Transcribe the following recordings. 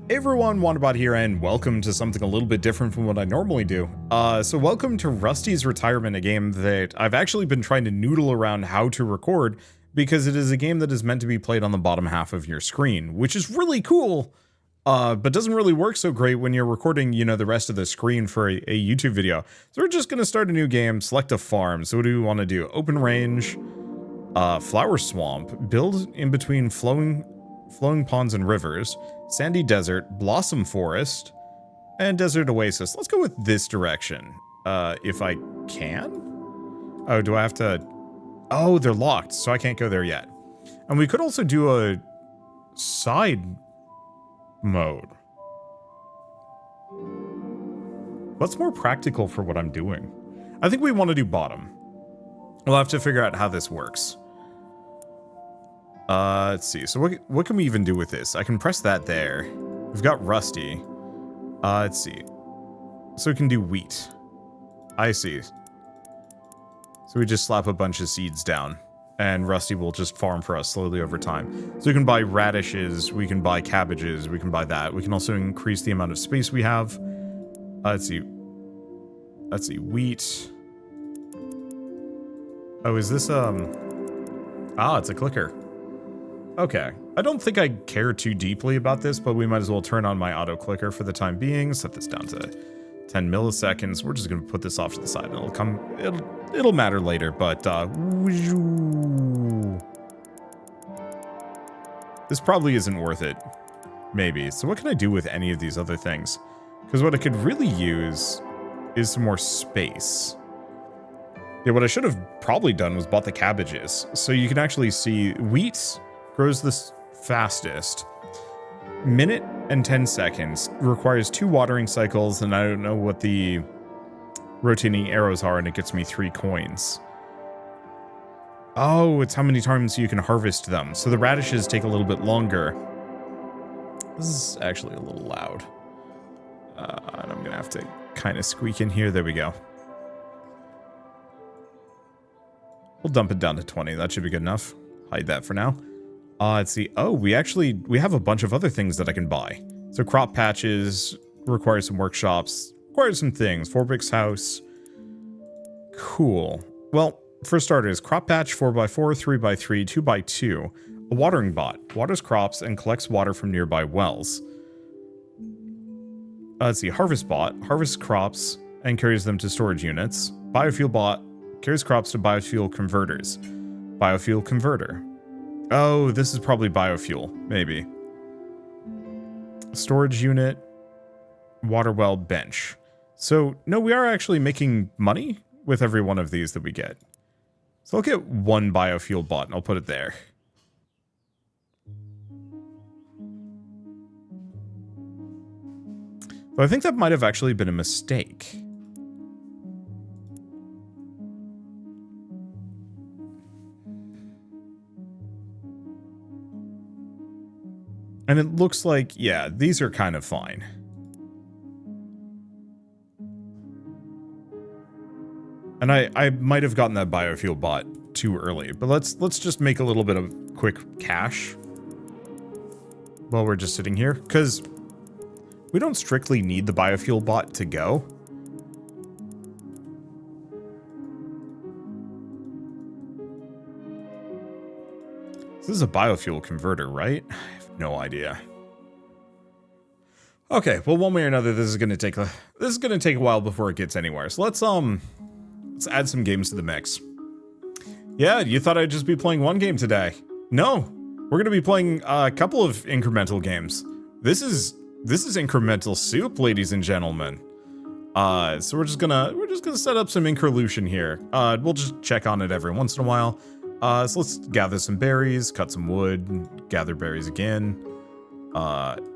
Hey everyone, Wanderbot here, and welcome to something a little bit different from what I normally do. So welcome to Rusty's Retirement, a game that I've actually been trying to noodle around how to record, because it is a game that is meant to be played on the bottom half of your screen, which is really cool, but doesn't really work so great when you're recording, the rest of the screen for a YouTube video. So we're just going to start a new game, select a farm. So what do we want to do? Open range, flower swamp, build in between flowing ponds and rivers, sandy desert, blossom forest, and desert oasis. Let's go with this direction. If I can? Oh, do I have to? Oh, they're locked, so I can't go there yet. And we could also do a side mode. What's more practical for what I'm doing? I think we want to do bottom. We'll have to figure out how this works. Let's see. So what can we even do with this? I can press that there. We've got Rusty. Let's see. So we can do wheat. I see. So we just slap a bunch of seeds down, and Rusty will just farm for us slowly over time. So we can buy radishes, we can buy cabbages, we can buy that. We can also increase the amount of space we have. Let's see. Let's see. Wheat. Oh, is this, it's a clicker. Okay, I don't think I care too deeply about this, but we might as well turn on my auto clicker for the time being. Set this down to 10 milliseconds. We're just gonna put this off to the side. It'll matter later, but this probably isn't worth it. Maybe. So what can I do with any of these other things? Because what I could really use is some more space. Yeah, what I should have probably done was bought the cabbages. So you can actually see wheat grows the fastest. Minute and 10 seconds. Requires 2 watering cycles, and I don't know what the rotating arrows are, and it gets me 3 coins. Oh, it's how many times you can harvest them. So the radishes take a little bit longer. This is actually a little loud. And I'm gonna have to kind of squeak in here. There we go. We'll dump it down to 20. That should be good enough. Hide that for now. Let's see. Oh, we have a bunch of other things that I can buy. So crop patches, require some workshops, require some things. 4-bricks house. Cool. Well, for starters, crop patch 4x4, 3x3, 2x2. A watering bot. Waters crops and collects water from nearby wells. Let's see. Harvest bot. Harvests crops and carries them to storage units. Biofuel bot. Carries crops to biofuel converters. Biofuel converter. Oh, this is probably biofuel, maybe. Storage unit, water well, bench. So, no, we are actually making money with every one of these that we get. So I'll get 1 biofuel bot, and I'll put it there. But I think that might have actually been a mistake. And it looks like, yeah, these are kind of fine. And I might have gotten that biofuel bot too early, but let's just make a little bit of quick cash while we're just sitting here, because we don't strictly need the biofuel bot to go. This is a biofuel converter, right? No idea. Okay, well, one way or another, this is gonna take a while before it gets anywhere. So let's add some games to the mix. Yeah, you thought I'd just be playing one game today? No, we're gonna be playing a couple of incremental games. This is incremental soup, ladies and gentlemen. So we're just gonna set up some increlution here. We'll just check on it every once in a while. So let's gather some berries, cut some wood, gather berries again.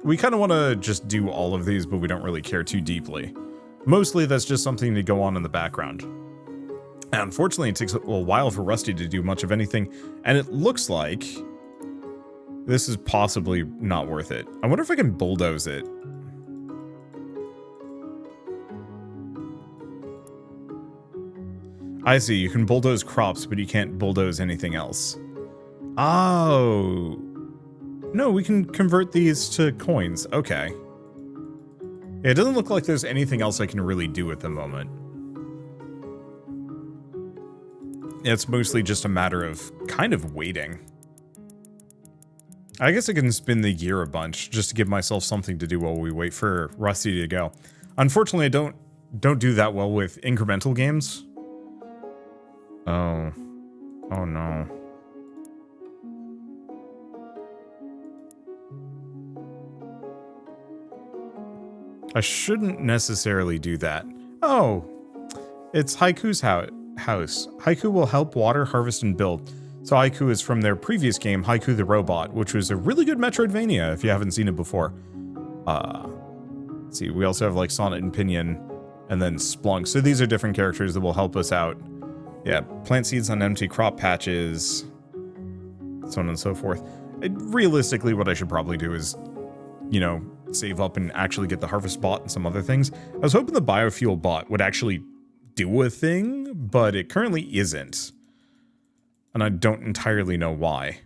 We kind of want to just do all of these, but we don't really care too deeply. Mostly that's just something to go on in the background. And unfortunately, it takes a while for Rusty to do much of anything, and it looks like this is possibly not worth it. I wonder if I can bulldoze it. I see, you can bulldoze crops, but you can't bulldoze anything else. Oh. No, we can convert these to coins. Okay. It doesn't look like there's anything else I can really do at the moment. It's mostly just a matter of kind of waiting. I guess I can spin the gear a bunch just to give myself something to do while we wait for Rusty to go. Unfortunately, I don't do that well with incremental games. Oh. Oh no. I shouldn't necessarily do that. Oh, it's Haiku's house. Haiku will help water, harvest, and build. So Haiku is from their previous game, Haiku the Robot, which was a really good Metroidvania if you haven't seen it before. Let's see, we also have like Sonnet and Pinion, and then Splunk. So these are different characters that will help us out. Yeah, plant seeds on empty crop patches, so on and so forth. Realistically, what I should probably do is, you know, save up and actually get the harvest bot and some other things. I was hoping the biofuel bot would actually do a thing, but it currently isn't. And I don't entirely know why.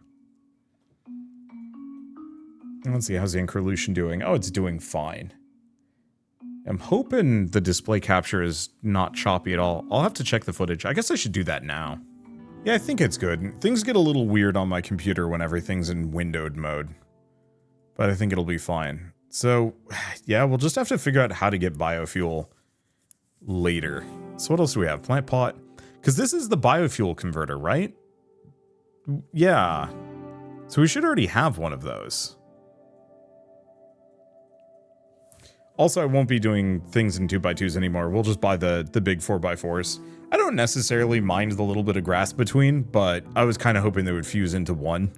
Let's see, how's the Incremental doing? Oh, it's doing fine. I'm hoping the display capture is not choppy at all. I'll have to check the footage. I guess I should do that now. Yeah, I think it's good. Things get a little weird on my computer when everything's in windowed mode. But I think it'll be fine. So, yeah, we'll just have to figure out how to get biofuel later. So what else do we have? Plant pot. Because this is the biofuel converter, right? Yeah. So we should already have one of those. Also, I won't be doing things in 2x2s anymore. We'll just buy the big 4x4s. I don't necessarily mind the little bit of grass between, but I was kind of hoping they would fuse into one.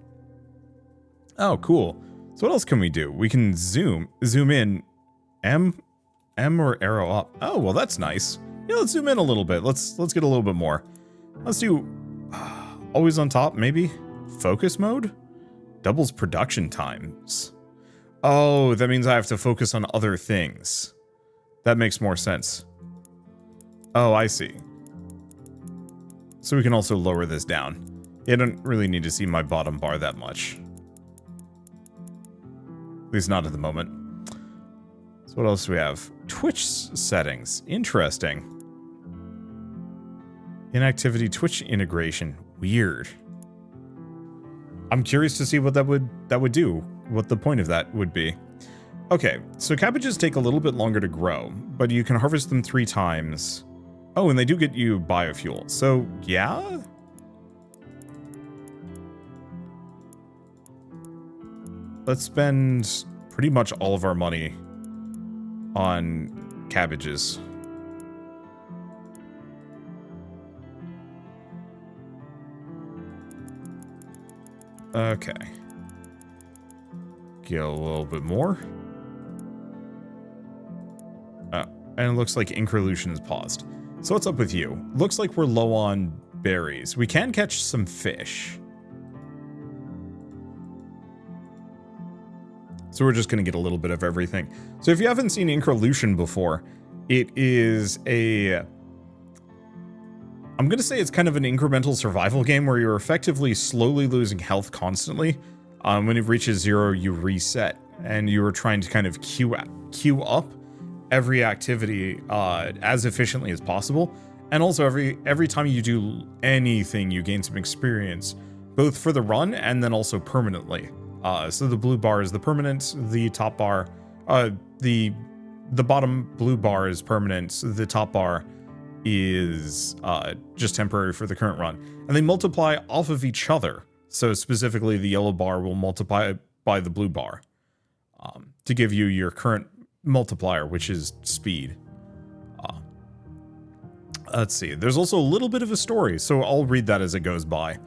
Oh, cool. So what else can we do? We can zoom in. M or arrow up. Oh, well, that's nice. Yeah, let's zoom in a little bit. Let's get a little bit more. Let's do always on top, maybe. Focus mode? Doubles production times. Oh, that means I have to focus on other things. That makes more sense. Oh, I see. So we can also lower this down. I don't really need to see my bottom bar that much. At least not at the moment. So what else do we have? Twitch settings. Interesting. Inactivity Twitch integration. Weird. I'm curious to see what that would do. What the point of that would be. Okay, so cabbages take a little bit longer to grow, but you can harvest them 3 times. Oh, and they do get you biofuel. So, yeah? Let's spend pretty much all of our money on cabbages. Okay. Get a little bit more. And it looks like Incremental is paused. So what's up with you? Looks like we're low on berries. We can catch some fish. So we're just going to get a little bit of everything. So if you haven't seen Incremental before, it is a... I'm going to say it's kind of an incremental survival game where you're effectively slowly losing health constantly. When it reaches 0, you reset. And you are trying to kind of queue up every activity as efficiently as possible. And also every time you do anything, you gain some experience, both for the run and then also permanently. So the blue bar is the permanent, the top bar, the bottom blue bar is permanent, the top bar is just temporary for the current run. And they multiply off of each other. So specifically the yellow bar will multiply by the blue bar to give you your current multiplier, which is speed. Let's see. There's also a little bit of a story, so I'll read that as it goes by.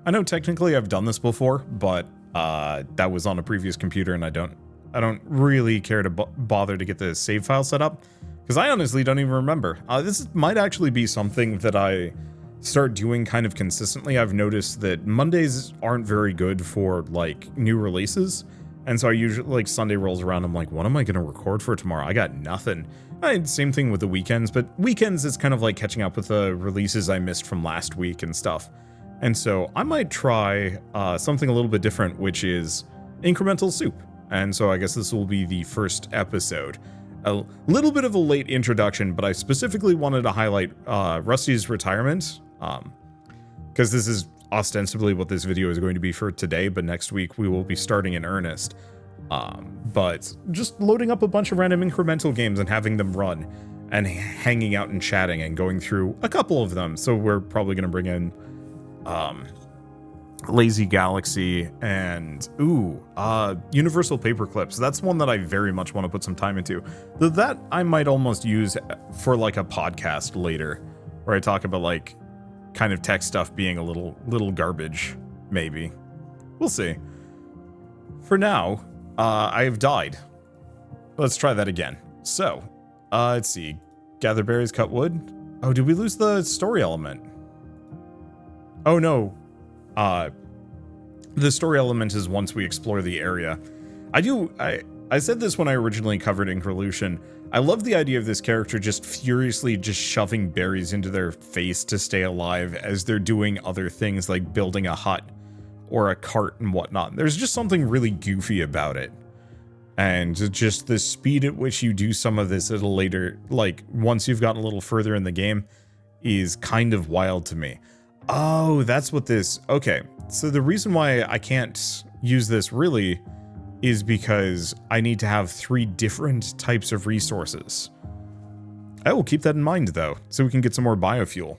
I know technically I've done this before, but that was on a previous computer, and I don't really care to bother to get the save file set up because I honestly don't even remember. This might actually be something that I start doing kind of consistently. I've noticed that Mondays aren't very good for like new releases. And so I usually, like, Sunday rolls around, I'm like, what am I going to record for tomorrow? I got nothing. Same thing with the weekends, but weekends is kind of like catching up with the releases I missed from last week and stuff. And so I might try something a little bit different, which is incremental soup. And so I guess this will be the first episode. A little bit of a late introduction, but I specifically wanted to highlight Rusty's retirement, because this is ostensibly what this video is going to be for today, but next week we will be starting in earnest. But just loading up a bunch of random incremental games and having them run, and hanging out and chatting and going through a couple of them. So we're probably going to bring in Lazy Galaxy and Universal Paperclips. That's one that I very much want to put some time into. That I might almost use for like a podcast later, where I talk about like kind of tech stuff being a little garbage. Maybe we'll see. For now, I have died. Let's try that again. So, let's see. Gather berries, cut wood. Oh, did we lose the story element? Oh no. The story element is once we explore the area. I said this when I originally covered Incremental. I love the idea of this character just furiously just shoving berries into their face to stay alive as they're doing other things like building a hut or a cart and whatnot. There's just something really goofy about it. And just the speed at which you do some of this at a later, like once you've gotten a little further in the game, is kind of wild to me. Oh, that's what this, okay. So the reason why I can't use this really is because I need to have 3 different types of resources. I will keep that in mind though, so we can get some more biofuel.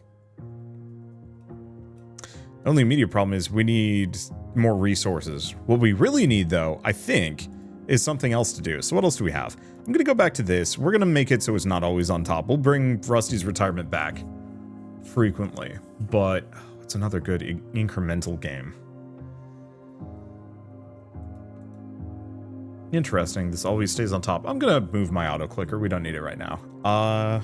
The only immediate problem is we need more resources. What we really need though, I think, is something else to do. So what else do we have? I'm gonna go back to this. We're gonna make it so it's not always on top. We'll bring Rusty's retirement back frequently, but what's another good incremental game? Interesting. This always stays on top. I'm gonna move my auto clicker. We don't need it right now. I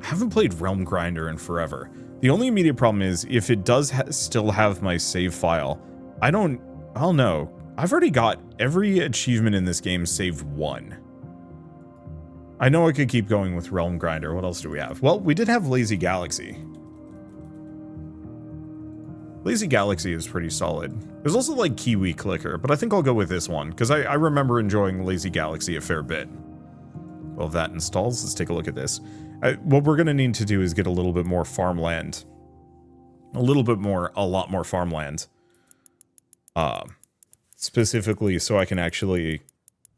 haven't played Realm Grinder in forever. The only immediate problem is if it does still have my save file, I'll know. I've already got every achievement in this game save 1. I know I could keep going with Realm Grinder. What else do we have? Well, we did have Lazy Galaxy. Lazy Galaxy is pretty solid. There's also like Kiwi Clicker, but I think I'll go with this one because I remember enjoying Lazy Galaxy a fair bit. Well, if that installs, let's take a look at this. What we're going to need to do is get a little bit more farmland. A lot more farmland. Specifically so I can actually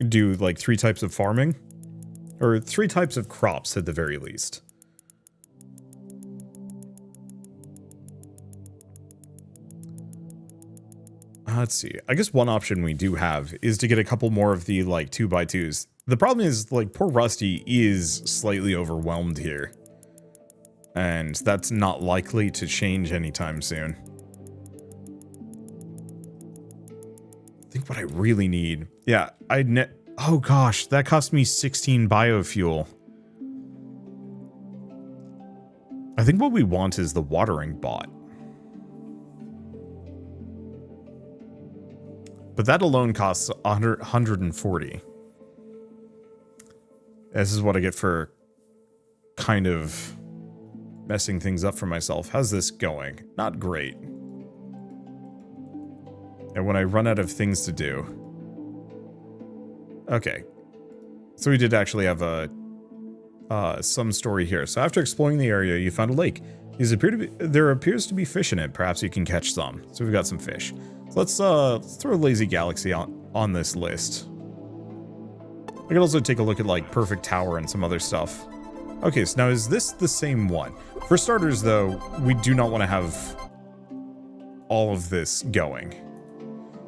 do like 3 types of farming. Or 3 types of crops at the very least. Let's see. I guess one option we do have is to get a couple more of the like 2x2s. The problem is like poor Rusty is slightly overwhelmed here. And that's not likely to change anytime soon. I think what I really need. Yeah, oh gosh, that cost me 16 biofuel. I think what we want is the watering bot. But that alone costs 140. This is what I get for kind of messing things up for myself. How's this going? Not great. And when I run out of things to do. Okay. So we did actually have some story here. So after exploring the area, you found a lake. There appears to be fish in it. Perhaps you can catch some. So we've got some fish. So let's throw Lazy Galaxy on this list. I could also take a look at like Perfect Tower and some other stuff. Okay, so now is this the same one? For starters though, we do not want to have all of this going.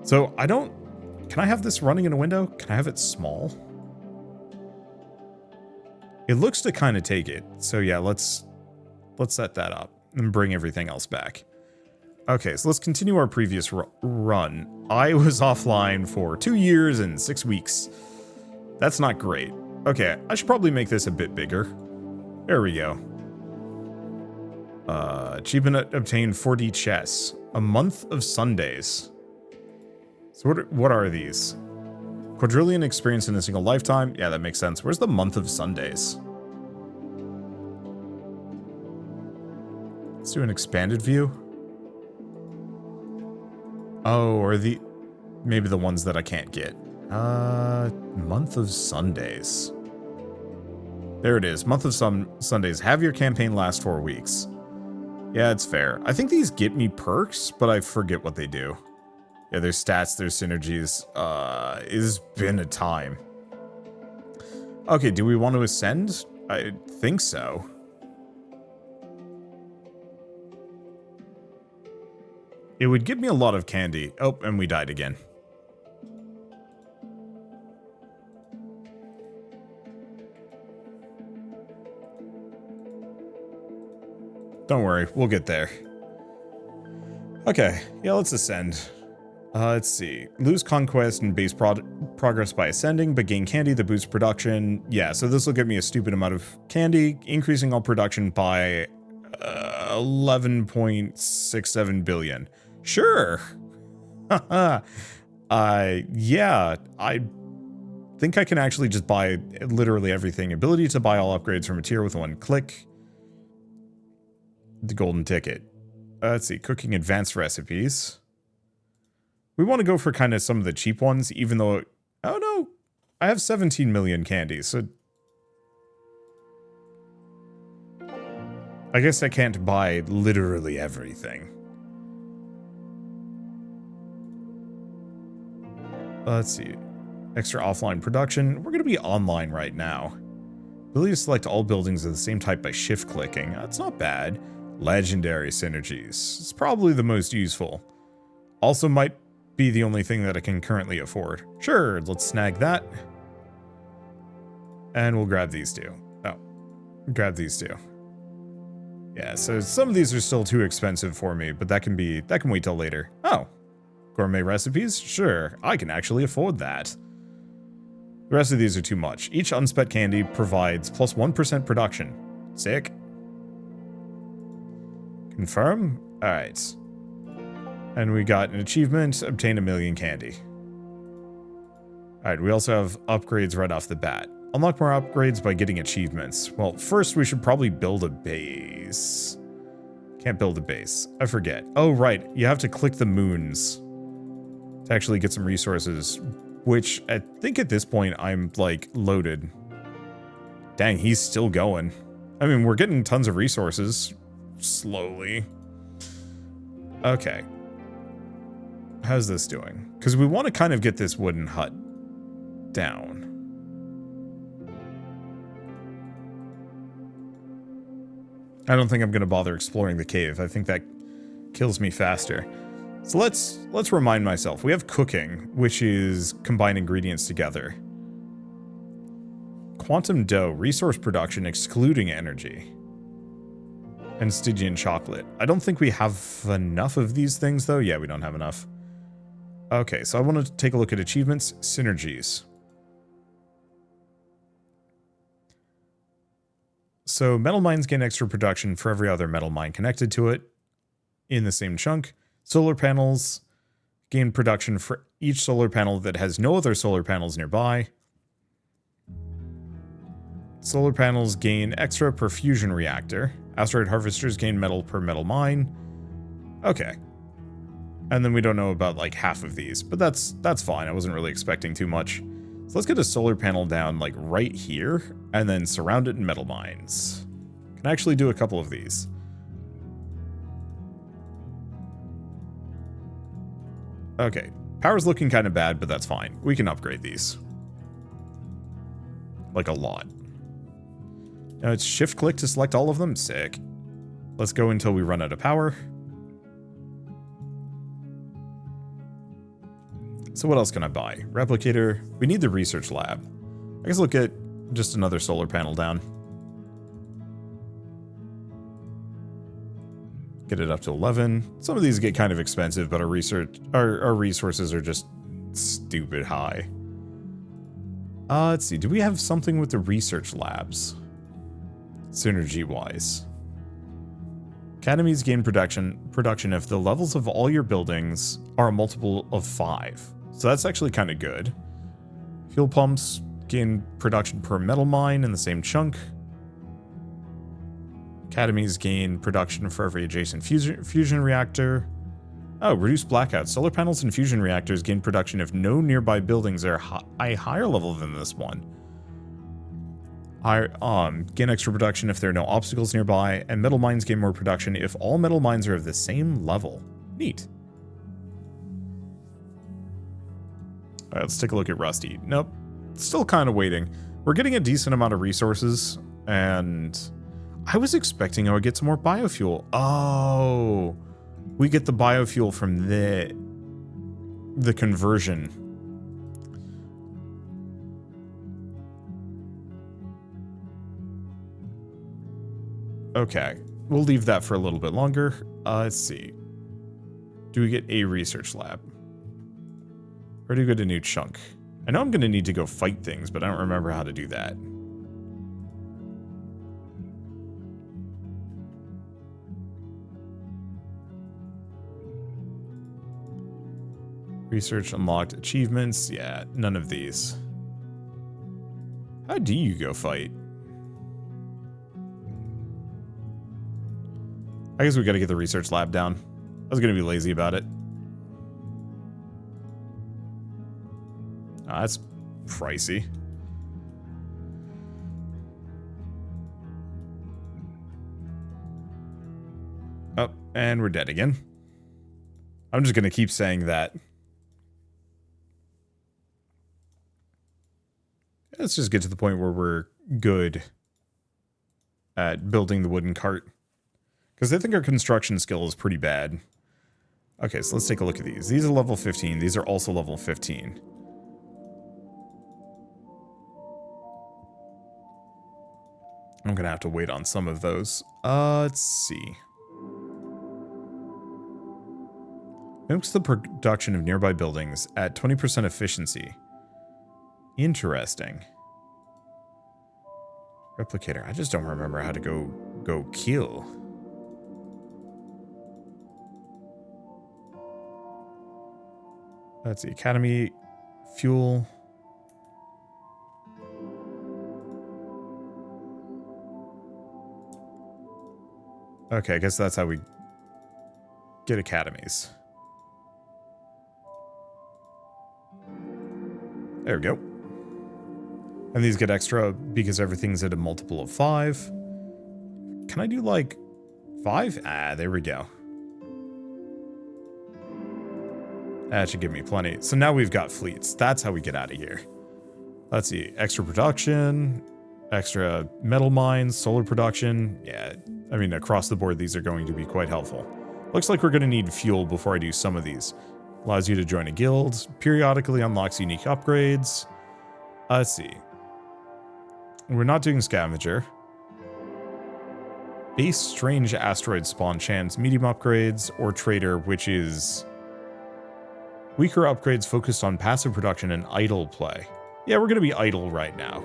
So can I have this running in a window? Can I have it small? It looks to kind of take it. So yeah, let's set that up and bring everything else back. Okay, so let's continue our previous run. I was offline for 2 years and 6 weeks. That's not great. Okay, I should probably make this a bit bigger. There we go. Achievement obtained 4D chess. A month of Sundays. So what are these? Quadrillion experience in a single lifetime. Yeah, that makes sense. Where's the month of Sundays? Let's do an expanded view. Oh, or maybe the ones that I can't get. Month of Sundays. There it is. Month of Sundays. Have your campaign last 4 weeks. Yeah, it's fair. I think these get me perks, but I forget what they do. Yeah, there's stats, there's synergies. It's been a time. Okay, do we want to ascend? I think so. It would give me a lot of candy. Oh, and we died again. Don't worry, we'll get there. Okay, yeah, let's ascend. Let's see. Lose conquest and base progress by ascending, but gain candy that boosts production. Yeah, so this will give me a stupid amount of candy, increasing all production by 11.67 billion. Sure. Yeah, I think I can actually just buy literally everything. Ability to buy all upgrades from a tier with one click. The golden ticket. Let's see. Cooking advanced recipes. We want to go for kind of some of the cheap ones, even though... Oh, no. I have 17 million candies, so... I guess I can't buy literally everything. Let's see. Extra offline production. We're going to be online right now. Ability to select all buildings of the same type by shift clicking. That's not bad. Legendary synergies. It's probably the most useful. Also might be the only thing that I can currently afford. Sure, let's snag that. And we'll grab these two. Oh, grab these two. Yeah, so some of these are still too expensive for me, but that can wait till later. Oh, gourmet recipes? Sure, I can actually afford that. The rest of these are too much. Each unspent candy provides plus 1% production. Sick. Confirm? Alright. And we got an achievement, obtain 1 million candy. Alright, we also have upgrades right off the bat. Unlock more upgrades by getting achievements. Well, first we should probably build a base. Can't build a base. I forget. Oh, right. You have to click the moons to actually get some resources, which I think at this point I'm, like, loaded. Dang, he's still going. I mean, we're getting tons of resources. Slowly. Okay. How's this doing? Because we want to kind of get this wooden hut down. I don't think I'm going to bother exploring the cave. I think that kills me faster. So let's remind myself. We have cooking, which is combine ingredients together. Quantum dough, resource production excluding energy. And Stygian chocolate. I don't think we have enough of these things, though. Yeah, we don't have enough. Okay, so I want to take a look at achievements. Synergies. So metal mines gain extra production for every other metal mine connected to it in the same chunk. Solar panels gain production for each solar panel that has no other solar panels nearby. Solar panels gain extra per fusion reactor. Asteroid harvesters gain metal per metal mine. Okay. And then we don't know about like half of these, but that's fine. I wasn't really expecting too much. So let's get a solar panel down like right here and then surround it in metal mines. Can actually do a couple of these. Okay. Power's looking kind of bad, but that's fine. We can upgrade these. Like a lot. Now it's shift click to select all of them. Sick. Let's go until we run out of power. So what else can I buy? Replicator. We need the research lab. I guess look at just another solar panel down. Get it up to 11. Some of these get kind of expensive, but our resources are just stupid high. Let's see. Do we have something with the research labs? Synergy-wise. Academies gain production if the levels of all your buildings are a multiple of 5. So that's actually kind of good. Fuel pumps gain production per metal mine in the same chunk. Academies gain production for every adjacent fusion reactor. Oh, reduced blackouts. Solar panels and fusion reactors gain production if no nearby buildings are a higher level than this one. Gain extra production if there are no obstacles nearby, and metal mines gain more production if all metal mines are of the same level. Neat. Alright, let's take a look at Rusty. Nope. Still kind of waiting. We're getting a decent amount of resources, and I was expecting I would get some more biofuel. Oh, we get the biofuel from the conversion. Okay, we'll leave that for a little bit longer. Let's see. Do we get a research lab? Or do we get a new chunk? I know I'm going to need to go fight things, but I don't remember how to do that. Research unlocked achievements. Yeah, none of these. How do you go fight? I guess we got to get the research lab down. I was going to be lazy about it. That's pricey. Oh, and we're dead again. I'm just going to keep saying that. Let's just get to the point where we're good at building the wooden cart. Because I think our construction skill is pretty bad. Okay, so let's take a look at these. These are level 15. These are also level 15. I'm going to have to wait on some of those. Let's see. Mimics the production of nearby buildings at 20% efficiency. Interesting. Replicator. I just don't remember how to go kill. That's the Academy fuel. Okay, I guess that's how we get academies. There we go. And these get extra because everything's at a multiple of 5. Can I do like 5? Ah, there we go. That should give me plenty. So now we've got fleets. That's how we get out of here. Let's see. Extra production, extra metal mines, solar production. Yeah, I mean, across the board, these are going to be quite helpful. Looks like we're going to need fuel before I do some of these. Allows you to join a guild. Periodically unlocks unique upgrades. Let's see. We're not doing scavenger. Base strange asteroid spawn chance, medium upgrades, or trader, which is weaker upgrades focused on passive production and idle play. Yeah, we're going to be idle right now.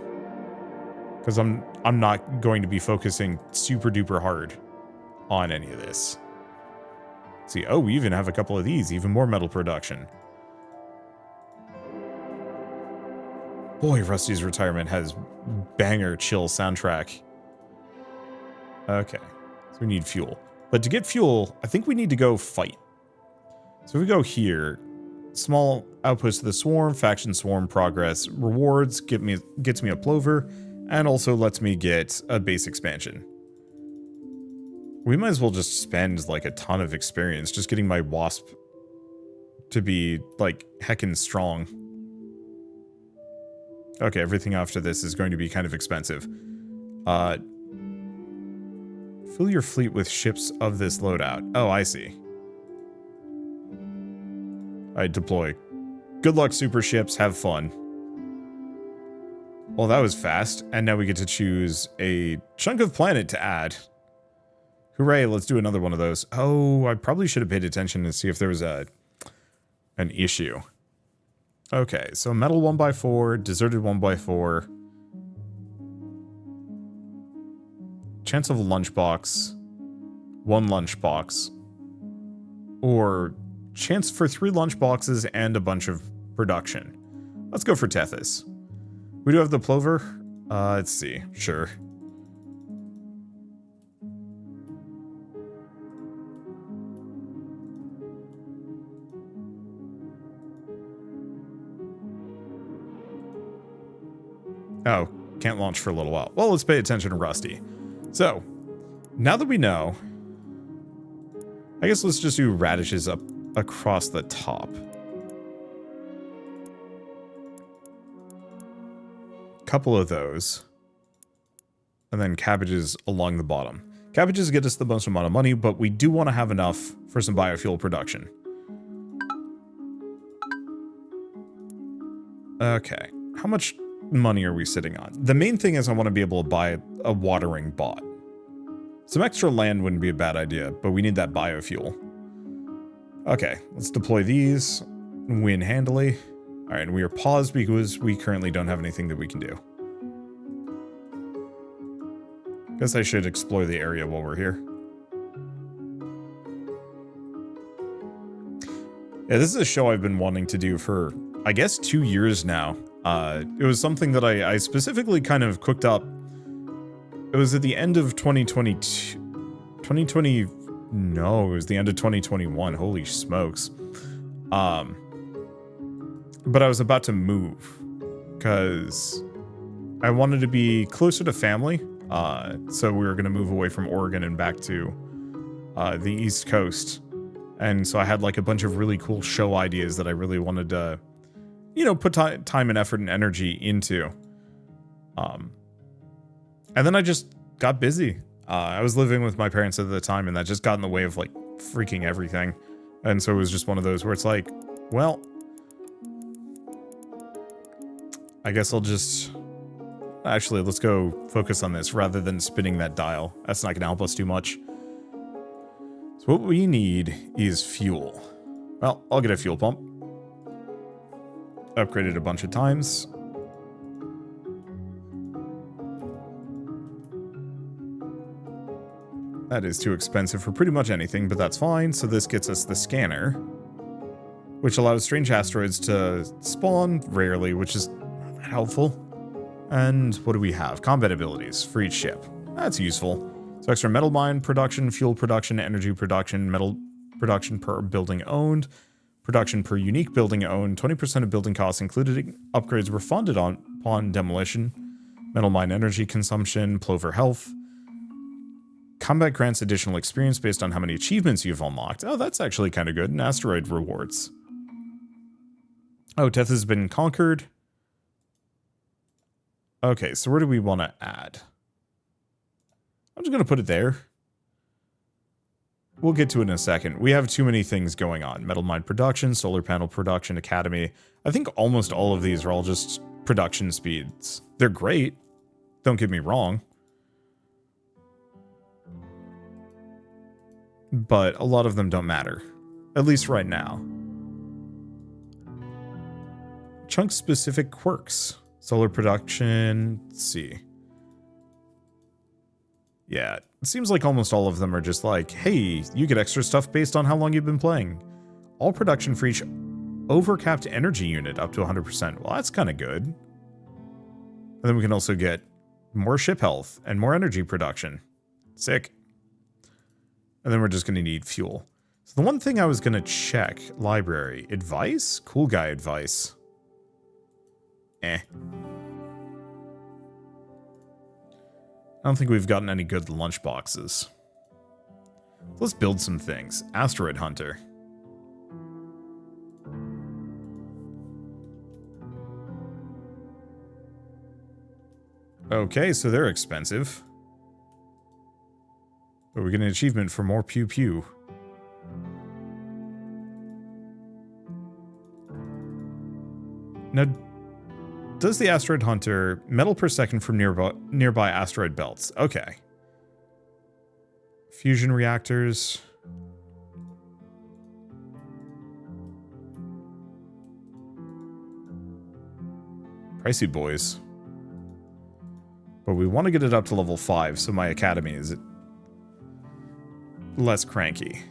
Because I'm not going to be focusing super duper hard on any of this. See, oh, we even have a couple of these, even more metal production. Boy, Rusty's Retirement has banger chill soundtrack. Okay, so we need fuel. But to get fuel, I think we need to go fight. So if we go here, small outpost of the swarm, faction swarm progress, rewards, gets me a plover, and also lets me get a base expansion. We might as well just spend like a ton of experience just getting my wasp to be like heckin' strong. Okay, everything after this is going to be kind of expensive. Fill your fleet with ships of this loadout. Oh, I see. Alright, deploy. Good luck, super ships. Have fun. Well, that was fast. And now we get to choose a chunk of planet to add. Hooray, let's do another one of those. Oh, I probably should have paid attention to see if there was an issue. Okay, so metal 1x4, deserted 1x4. Chance of a lunchbox. 1 lunchbox. Or chance for 3 lunchboxes and a bunch of production. Let's go for Tethys. We do have the plover. Let's see. Sure. Oh, can't launch for a little while. Well, let's pay attention to Rusty. So, now that we know, I guess let's just do radishes up across the top. Couple of those. And then cabbages along the bottom. Cabbages get us the most amount of money, but we do want to have enough for some biofuel production. Okay, how much money are we sitting on? The main thing is I want to be able to buy a watering bot. Some extra land wouldn't be a bad idea, but we need that biofuel. Okay, let's deploy these. Win handily. All right, and we are paused because we currently don't have anything that we can do. Guess I should explore the area while we're here. Yeah, this is a show I've been wanting to do for, I guess, 2 years now. It was something that I specifically kind of cooked up. It was at the end of 2022. 2020... No, it was the end of 2021. Holy smokes. But I was about to move. Because I wanted to be closer to family. So we were going to move away from Oregon and back to the East Coast. And so I had like a bunch of really cool show ideas that I really wanted to, you know, put time and effort and energy into. And then I just got busy. I was living with my parents at the time, and that just got in the way of like freaking everything. And so it was just one of those where it's like, well, I guess I'll just... Actually, let's go focus on this rather than spinning that dial. That's not going to help us too much. So what we need is fuel. Well, I'll get a fuel pump. Upgraded a bunch of times. That is too expensive for pretty much anything, but that's fine. So this gets us the scanner, which allows strange asteroids to spawn rarely, which is not that helpful. And what do we have? Combat abilities for each ship. That's useful. So extra metal mine production, fuel production, energy production, metal production per building owned, production per unique building owned, 20% of building costs included upgrades were funded upon demolition, metal mine energy consumption, plover health. Combat grants additional experience based on how many achievements you've unlocked. Oh, that's actually kind of good. And asteroid rewards. Oh, death has been conquered. Okay, so where do we want to add? I'm just going to put it there. We'll get to it in a second. We have too many things going on. Metal mine production, solar panel production, academy. I think almost all of these are all just production speeds. They're great. Don't get me wrong. But a lot of them don't matter. At least right now. Chunk-specific quirks. Solar production, let's see. Yeah, it seems like almost all of them are just like, hey, you get extra stuff based on how long you've been playing. All production for each overcapped energy unit up to 100%. Well, that's kind of good. And then we can also get more ship health and more energy production. Sick. And then we're just going to need fuel. So the one thing I was going to check, library, advice? Cool guy advice. I don't think we've gotten any good lunch boxes. Let's build some things. Asteroid hunter. Okay, so they're expensive. But we get an achievement for more pew pew. Now, does the asteroid hunter metal per second from nearby asteroid belts? Okay. Fusion reactors. Pricey boys. But we want to get it up to level 5 so my academy is less cranky.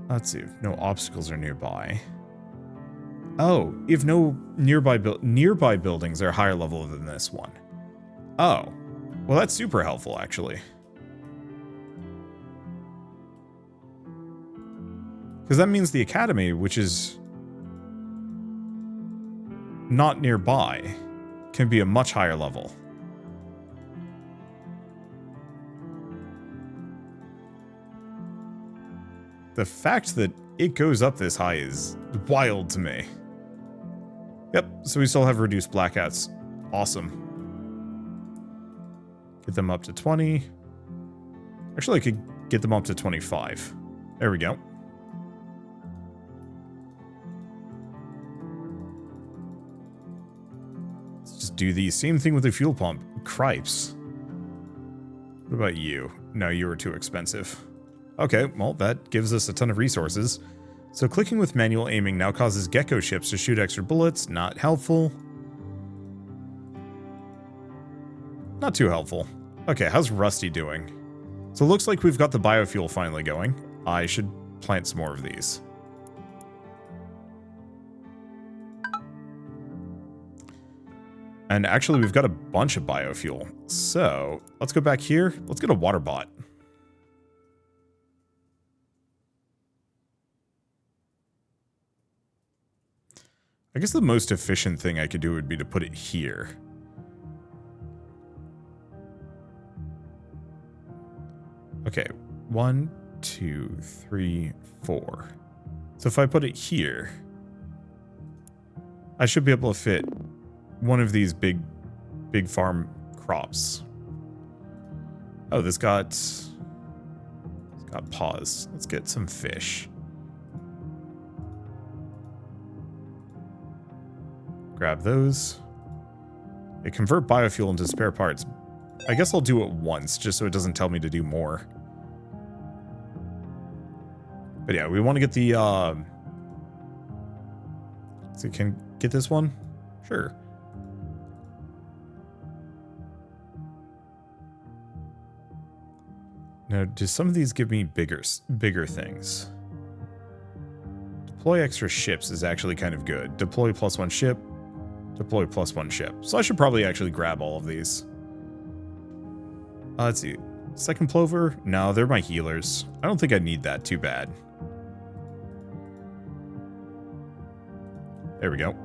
Let's see if no obstacles are nearby. Oh, if no nearby buildings are higher level than this one. Oh, well that's super helpful actually. Because that means the academy, which is not nearby, can be a much higher level. The fact that it goes up this high is wild to me. Yep, so we still have reduced blackouts. Awesome. Get them up to 20. Actually, I could get them up to 25. There we go. Let's just do the same thing with the fuel pump. Cripes. What about you? No, you were too expensive. Okay, well, that gives us a ton of resources. So clicking with manual aiming now causes gecko ships to shoot extra bullets. Not helpful. Not too helpful. Okay, how's Rusty doing? So it looks like we've got the biofuel finally going. I should plant some more of these. And actually, we've got a bunch of biofuel. So let's go back here. Let's get a Wanderbot. I guess the most efficient thing I could do would be to put it here. Okay, 1, 2, 3, 4. So if I put it here, I should be able to fit one of these big farm crops. Oh, this got paws. Let's get some fish. Grab those. They convert biofuel into spare parts. I guess I'll do it once, just so it doesn't tell me to do more. But yeah, we want to get the, so can get this one? Sure. Now, do some of these give me bigger things? Deploy extra ships is actually kind of good. Deploy +1 ship. Deploy +1 ship. So I should probably actually grab all of these. Let's see. Second plover? No, they're my healers. I don't think I need that too bad. There we go.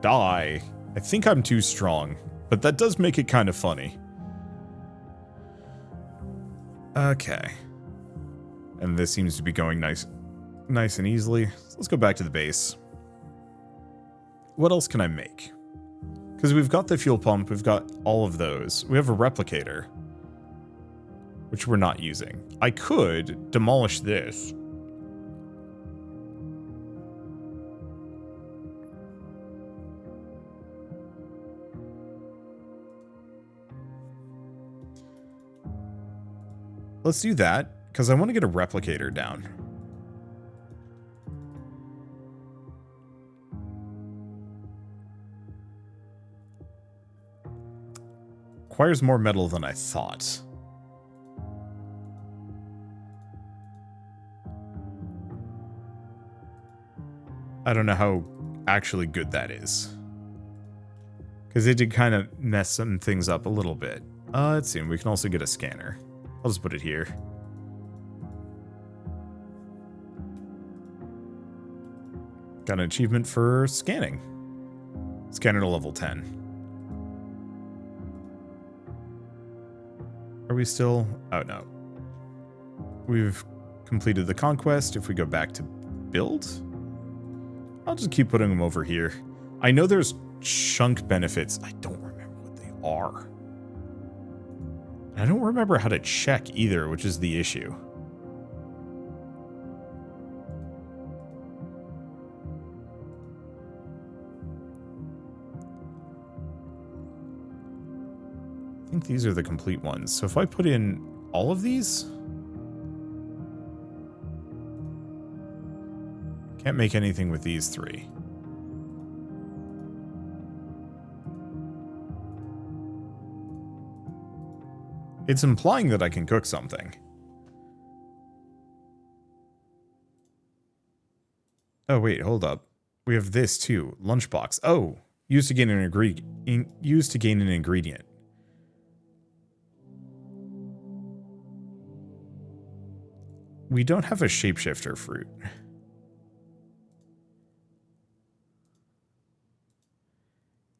Die. I think I'm too strong, but that does make it kind of funny. Okay. And this seems to be going nice and easily. So let's go back to the base. What else can I make? Because we've got the fuel pump, we've got all of those. We have a replicator, which we're not using. I could demolish this. Let's do that, because I want to get a replicator down. Requires more metal than I thought. I don't know how actually good that is. Because it did kind of mess some things up a little bit. Let's see, we can also get a scanner. I'll just put it here. Got an achievement for scanning. Scanner to level 10. Are we still? Oh, no. We've completed the conquest. If we go back to build, I'll just keep putting them over here. I know there's chunk benefits. I don't remember what they are. I don't remember how to check either, which is the issue. I think these are the complete ones. So if I put in all of these, can't make anything with these three. It's implying that I can cook something. Oh, wait, hold up. We have this too. Lunchbox. Oh, used to gain an ingredient. We don't have a shapeshifter fruit.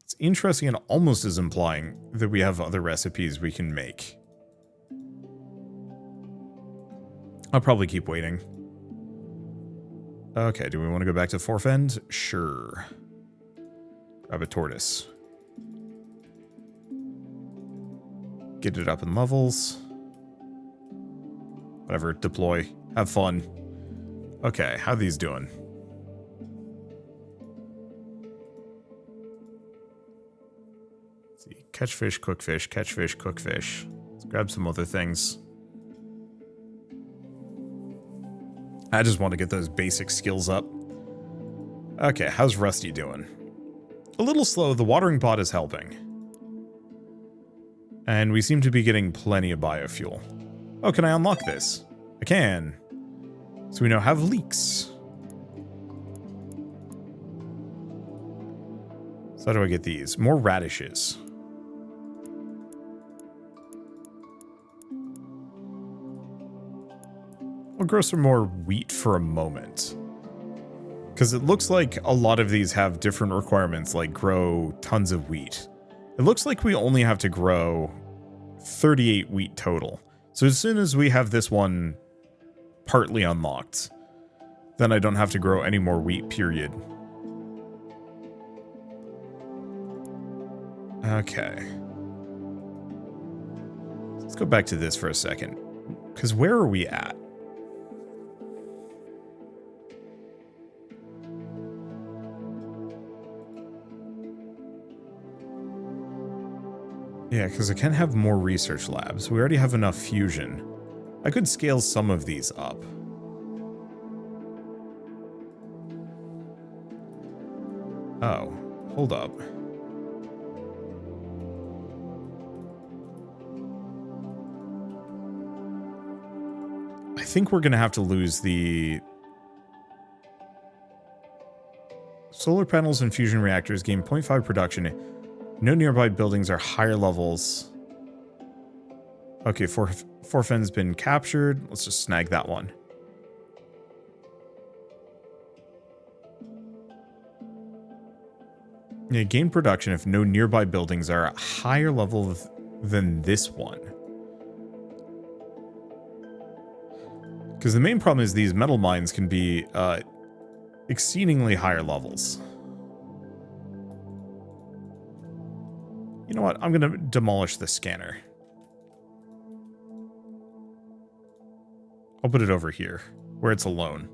It's interesting and almost is implying that we have other recipes we can make. I'll probably keep waiting. Okay, do we want to go back to Forfend? Sure. Grab a tortoise. Get it up in levels. Whatever, deploy. Have fun. Okay, how are these doing? Let's see, catch fish, cook fish, catch fish, cook fish. Let's grab some other things. I just want to get those basic skills up. Okay, how's Rusty doing? A little slow, the watering pot is helping. And we seem to be getting plenty of biofuel. Oh, can I unlock this? I can. So we now have leeks. So how do I get these? More radishes. I'll grow some more wheat for a moment. Because it looks like a lot of these have different requirements, like grow tons of wheat. It looks like we only have to grow 38 wheat total. So as soon as we have this one partly unlocked, then I don't have to grow any more wheat, period. Okay. Let's go back to this for a second. Because where are we at? Yeah, because I can have more research labs. We already have enough fusion. I could scale some of these up. Oh, hold up. I think we're going to have to lose the solar panels and fusion reactors gain 0.5 production. No nearby buildings are higher levels. Okay, Forfen's been captured. Let's just snag that one. Yeah, gain production if no nearby buildings are a higher level than this one. Because the main problem is these metal mines can be exceedingly higher levels. You know what? I'm going to demolish the scanner. I'll put it over here, where it's alone.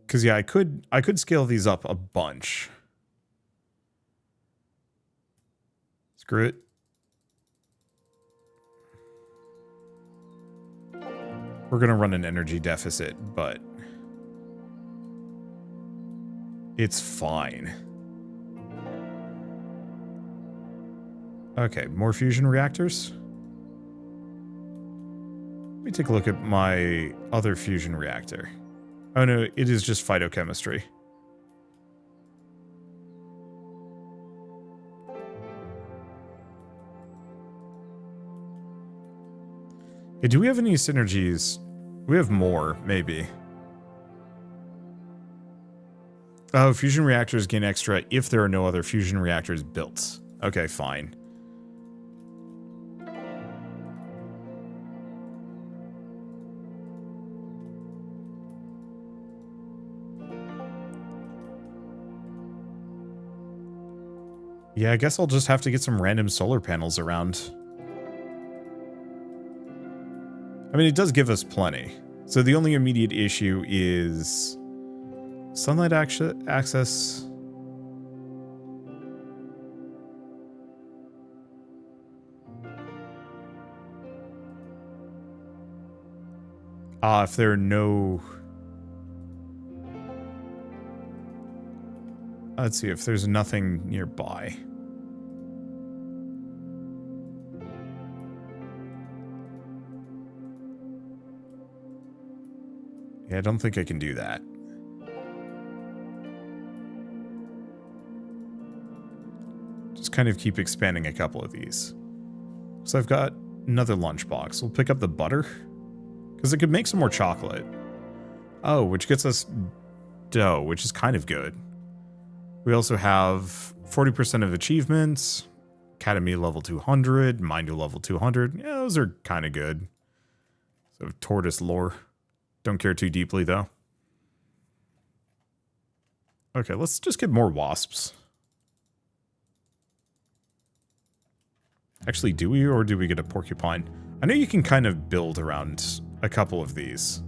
Because yeah, I could scale these up a bunch. Screw it. We're going to run an energy deficit, but it's fine. Okay, more fusion reactors. Let me take a look at my other fusion reactor. Oh no, it is just phytochemistry. Hey, do we have any synergies? We have more, maybe. Oh, fusion reactors gain extra if there are no other fusion reactors built. Okay, fine. Yeah, I guess I'll just have to get some random solar panels around. I mean, it does give us plenty. So the only immediate issue is sunlight access. If there are no... Let's see if there's nothing nearby. Yeah, I don't think I can do that. kind of keep expanding a couple of these. So I've got another lunchbox. We'll pick up the butter, because it could make some more chocolate. Oh, which gets us dough, which is kind of good. We also have 40% of achievements, Academy level 200, Minder level 200. Yeah, those are kind of good. So tortoise lore. Don't care too deeply, though. Okay, let's just get more wasps. Actually, do we, or do we get a porcupine? I know you can kind of build around a couple of these.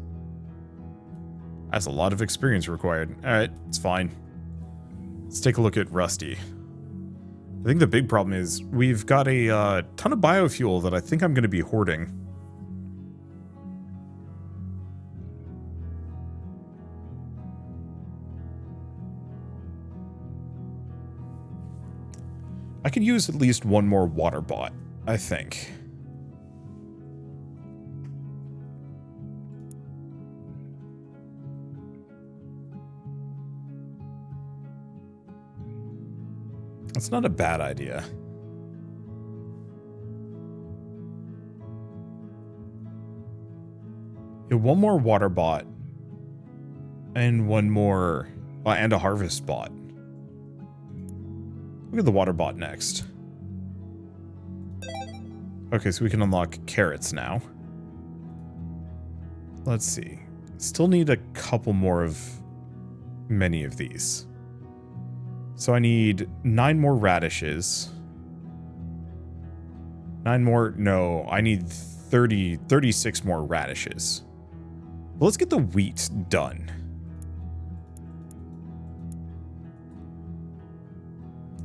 That's a lot of experience required. Alright, it's fine. Let's take a look at Rusty. I think the big problem is we've got a ton of biofuel that I think I'm going to be hoarding. I could use at least one more Wanderbot, I think. That's not a bad idea. Yeah, one more Wanderbot. And one more... and a harvest bot. Look at the Wanderbot next. Okay, so we can unlock carrots now. Let's see. Still need a couple more of many of these. So I need 9 more radishes. 9 more... No, I need 36 more radishes. Well, let's get the wheat done.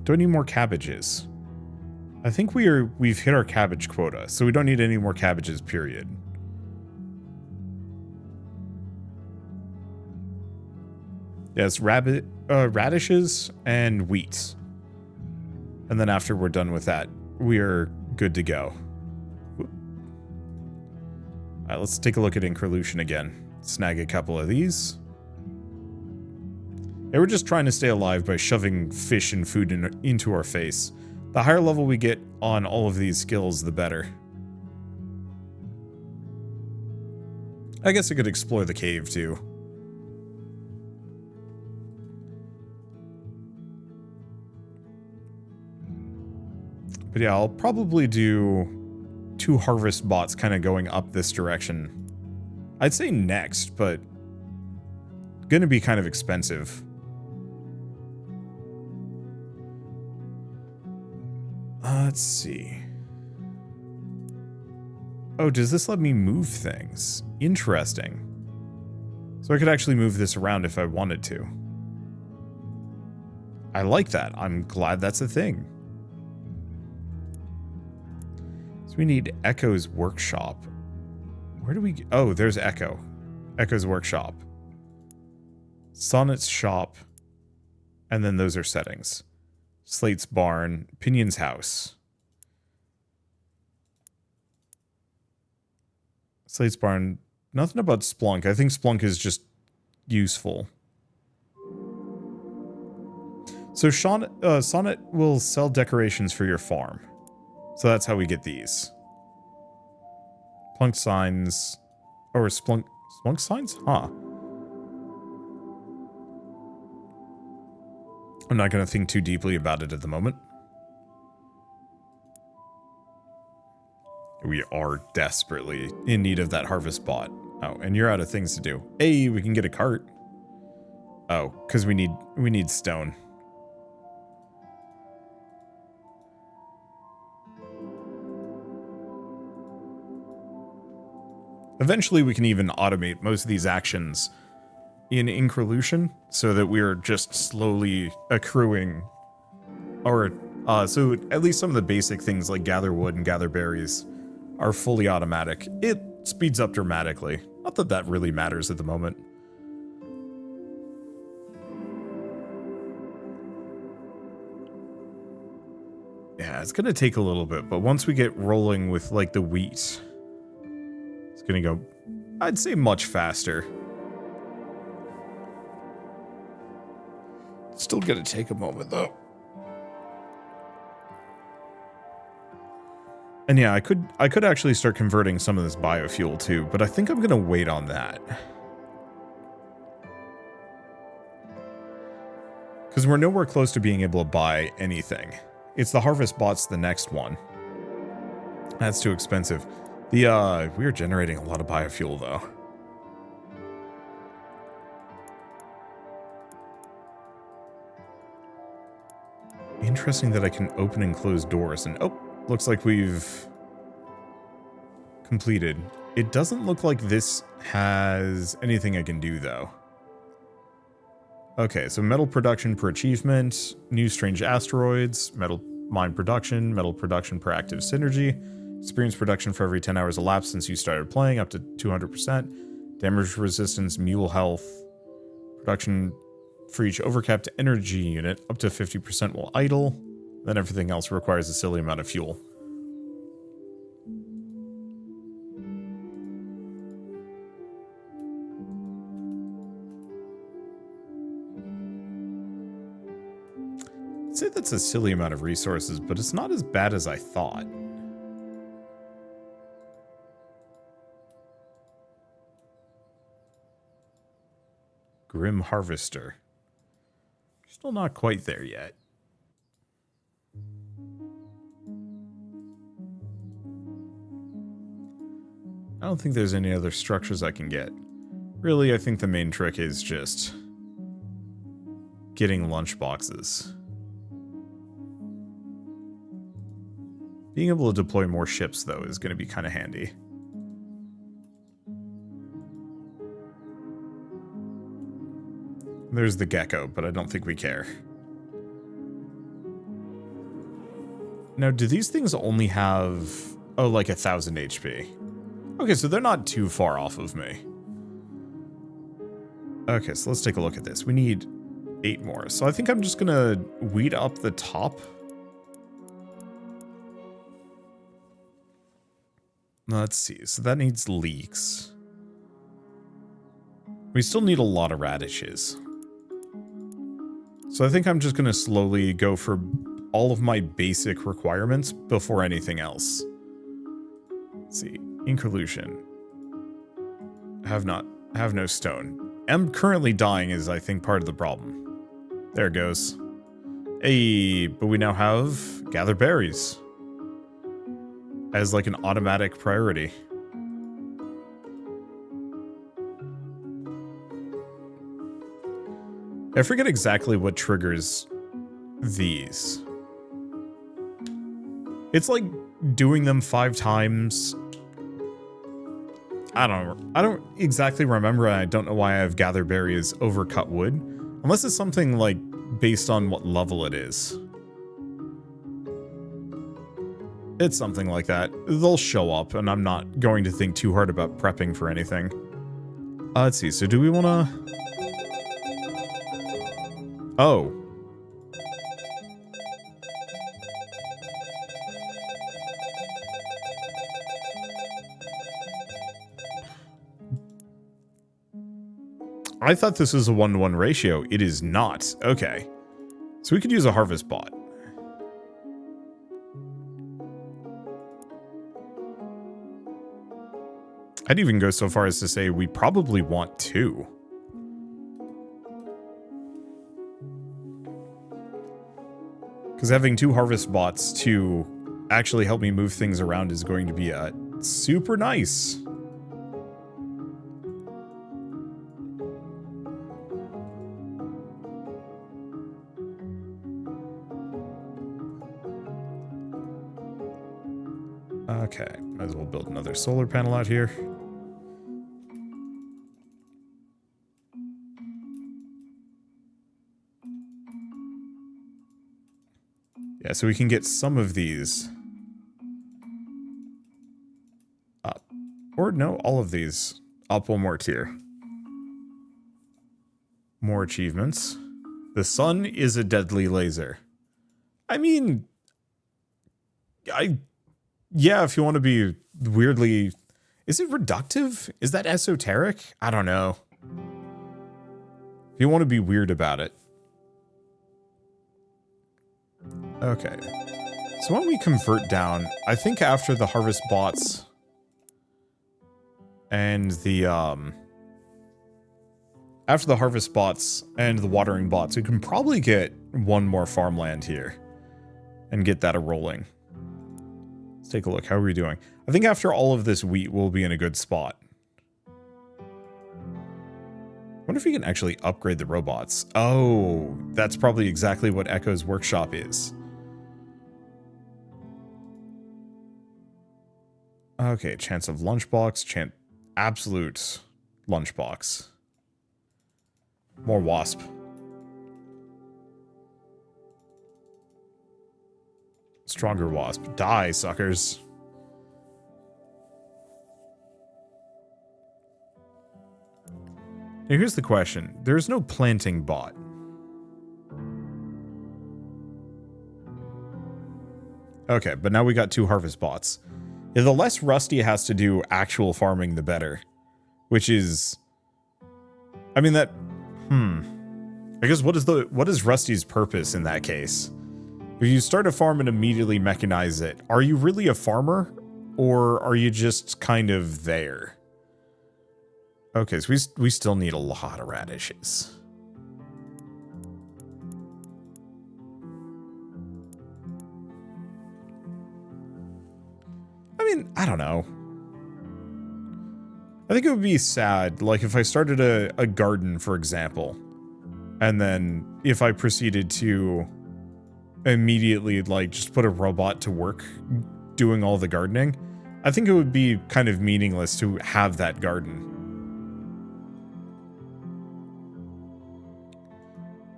Do I need more cabbages? I think we've hit our cabbage quota, so we don't need any more cabbages, period. Yes, radishes and wheat. And then after we're done with that, we are good to go. Alright, let's take a look at Incremental again. Snag a couple of these. Yeah, we're just trying to stay alive by shoving fish and food into our face. The higher level we get on all of these skills, the better. I guess I could explore the cave, too. But yeah, I'll probably do 2 harvest bots kind of going up this direction. I'd say next, but gonna be kind of expensive. Let's see. Oh, does this let me move things? Interesting. So I could actually move this around if I wanted to. I like that. I'm glad that's a thing. So we need Echo's workshop. Where do we... Oh, there's Echo. Echo's workshop. Sonnet's shop. And then those are settings. Slate's barn. Pinion's house. Slate's barn. Nothing about Splunk. I think Splunk is just useful. So Sonnet will sell decorations for your farm. So that's how we get these. Splunk signs. Or Splunk signs? Huh. I'm not going to think too deeply about it at the moment. We are desperately in need of that harvest bot. Oh, and you're out of things to do. Hey, we can get a cart. Oh, because we need stone. Eventually, we can even automate most of these actions in Incremental so that we're just slowly accruing, or so at least some of the basic things like gather wood and gather berries are fully automatic. It speeds up dramatically. Not that that really matters at the moment. Yeah, it's gonna take a little bit, but once we get rolling with like the wheat, it's gonna go, I'd say, much faster. Still gonna take a moment though. And yeah, I could actually start converting some of this biofuel too, but I think I'm gonna wait on that. Because we're nowhere close to being able to buy anything. It's the harvest bots, the next one. That's too expensive. We are generating a lot of biofuel though. Interesting that I can open and close doors, and oh, looks like we've completed. It doesn't look like this has anything I can do though. Okay, so metal production per achievement, new strange asteroids, metal mine production, metal production per active synergy, experience production for every 10 hours elapsed since you started playing, up to 200%, damage resistance, mule health, production for each overcapped energy unit, up to 50% while idle, then everything else requires a silly amount of fuel. I'd say that's a silly amount of resources, but it's not as bad as I thought. Grim Harvester. Still not quite there yet. I don't think there's any other structures I can get. Really, I think the main trick is just getting lunch boxes. Being able to deploy more ships, though, is going to be kind of handy. There's the gecko, but I don't think we care. Now, do these things only have, oh, like 1,000 HP? Okay, so they're not too far off of me. Okay, so let's take a look at this. We need 8 more. So I think I'm just going to weed up the top. Let's see. So that needs leeks. We still need a lot of radishes. So I think I'm just going to slowly go for all of my basic requirements before anything else. Let's see. Incremental. Have no stone. Am currently dying is, I think, part of the problem. There it goes. Hey, but we now have gather berries as like an automatic priority. I forget exactly what triggers these. It's like doing them 5 times. I don't exactly remember, and I don't know why I have gather berries over cut wood. Unless it's something like based on what level it is. It's something like that. They'll show up, and I'm not going to think too hard about prepping for anything. Let's see, so do we want to... Oh. I thought this was a 1-to-1 ratio. It is not. Okay. So we could use a harvest bot. I'd even go so far as to say we probably want 2. Because having 2 harvest bots to actually help me move things around is going to be super nice. Okay, might as well build another solar panel out here. Yeah, so we can get some of these up. Or no, all of these up 1 more tier. More achievements. The sun is a deadly laser. I mean, yeah, if you want to be weirdly... Is it reductive? Is that esoteric? I don't know. If you want to be weird about it. Okay. So when we convert down, I think after the harvest bots and the watering bots, we can probably get one more farmland here and get that a-rolling. Let's take a look. How are we doing? I think after all of this wheat, we'll be in a good spot. Wonder if we can actually upgrade the robots. Oh, that's probably exactly what Echo's workshop is. Okay, chance of lunchbox, absolute lunchbox. More wasp. Stronger wasp. Die, suckers. Now here's the question. There's no planting bot. Okay, but now we got 2 harvest bots. Yeah, the less Rusty has to do actual farming, the better. Which is... I mean, that... I guess what is Rusty's purpose in that case? If you start a farm and immediately mechanize it, are you really a farmer? Or are you just kind of there? Okay, so we still need a lot of radishes. I mean, I don't know. I think it would be sad, like, if I started a garden, for example, and then if I proceeded to immediately, like, just put a robot to work doing all the gardening, I think it would be kind of meaningless to have that garden.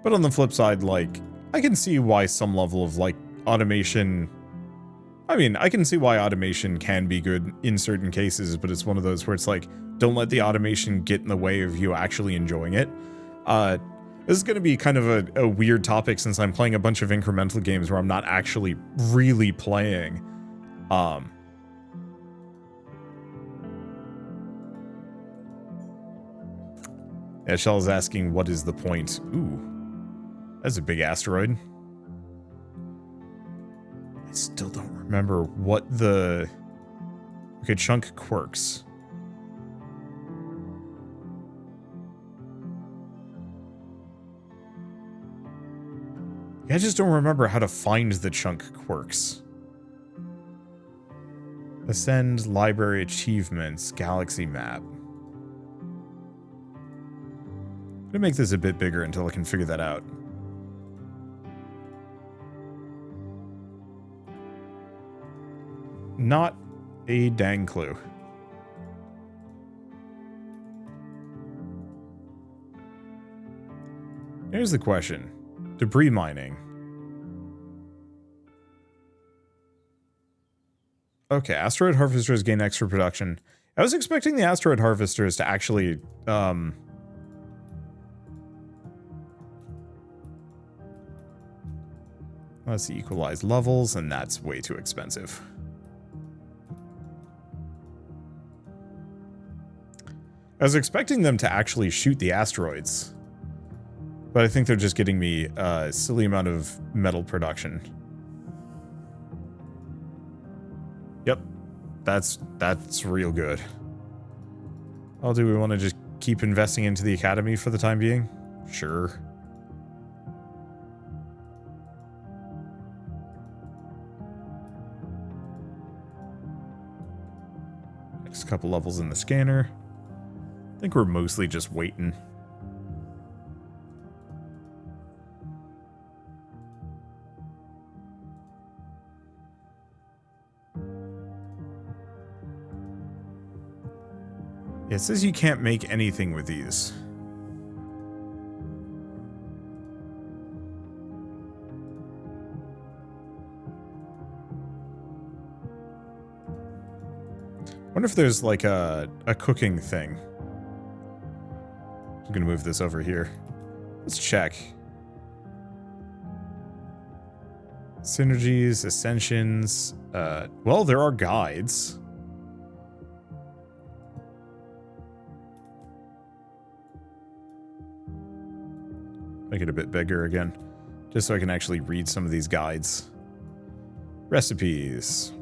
But on the flip side, like, I can see why some level of, like, automation... I mean, I can see why automation can be good in certain cases, but it's one of those where it's like, don't let the automation get in the way of you actually enjoying it. This is going to be kind of a weird topic since I'm playing a bunch of incremental games where I'm not actually really playing. Yeah, Shell is asking, what is the point? Ooh, that's a big asteroid. I still don't remember what the... Okay, chunk quirks. Yeah, I just don't remember how to find the chunk quirks. Ascend, library achievements, galaxy map. I'm gonna make this a bit bigger until I can figure that out. Not a dang clue. Here's the question. Debris mining. Okay, asteroid harvesters gain extra production. I was expecting the asteroid harvesters to actually, let's see, equalize levels, and that's way too expensive. I was expecting them to actually shoot the asteroids, but I think they're just getting me a silly amount of metal production. Yep, that's real good. Oh, do we want to just keep investing into the academy for the time being? Sure. Next couple levels in the scanner. I think we're mostly just waiting. It says you can't make anything with these. I wonder if there's like a cooking thing. I'm gonna move this over here. Let's check. Synergies, ascensions. Well, there are guides. Make it a bit bigger again, just so I can actually read some of these guides. Recipes.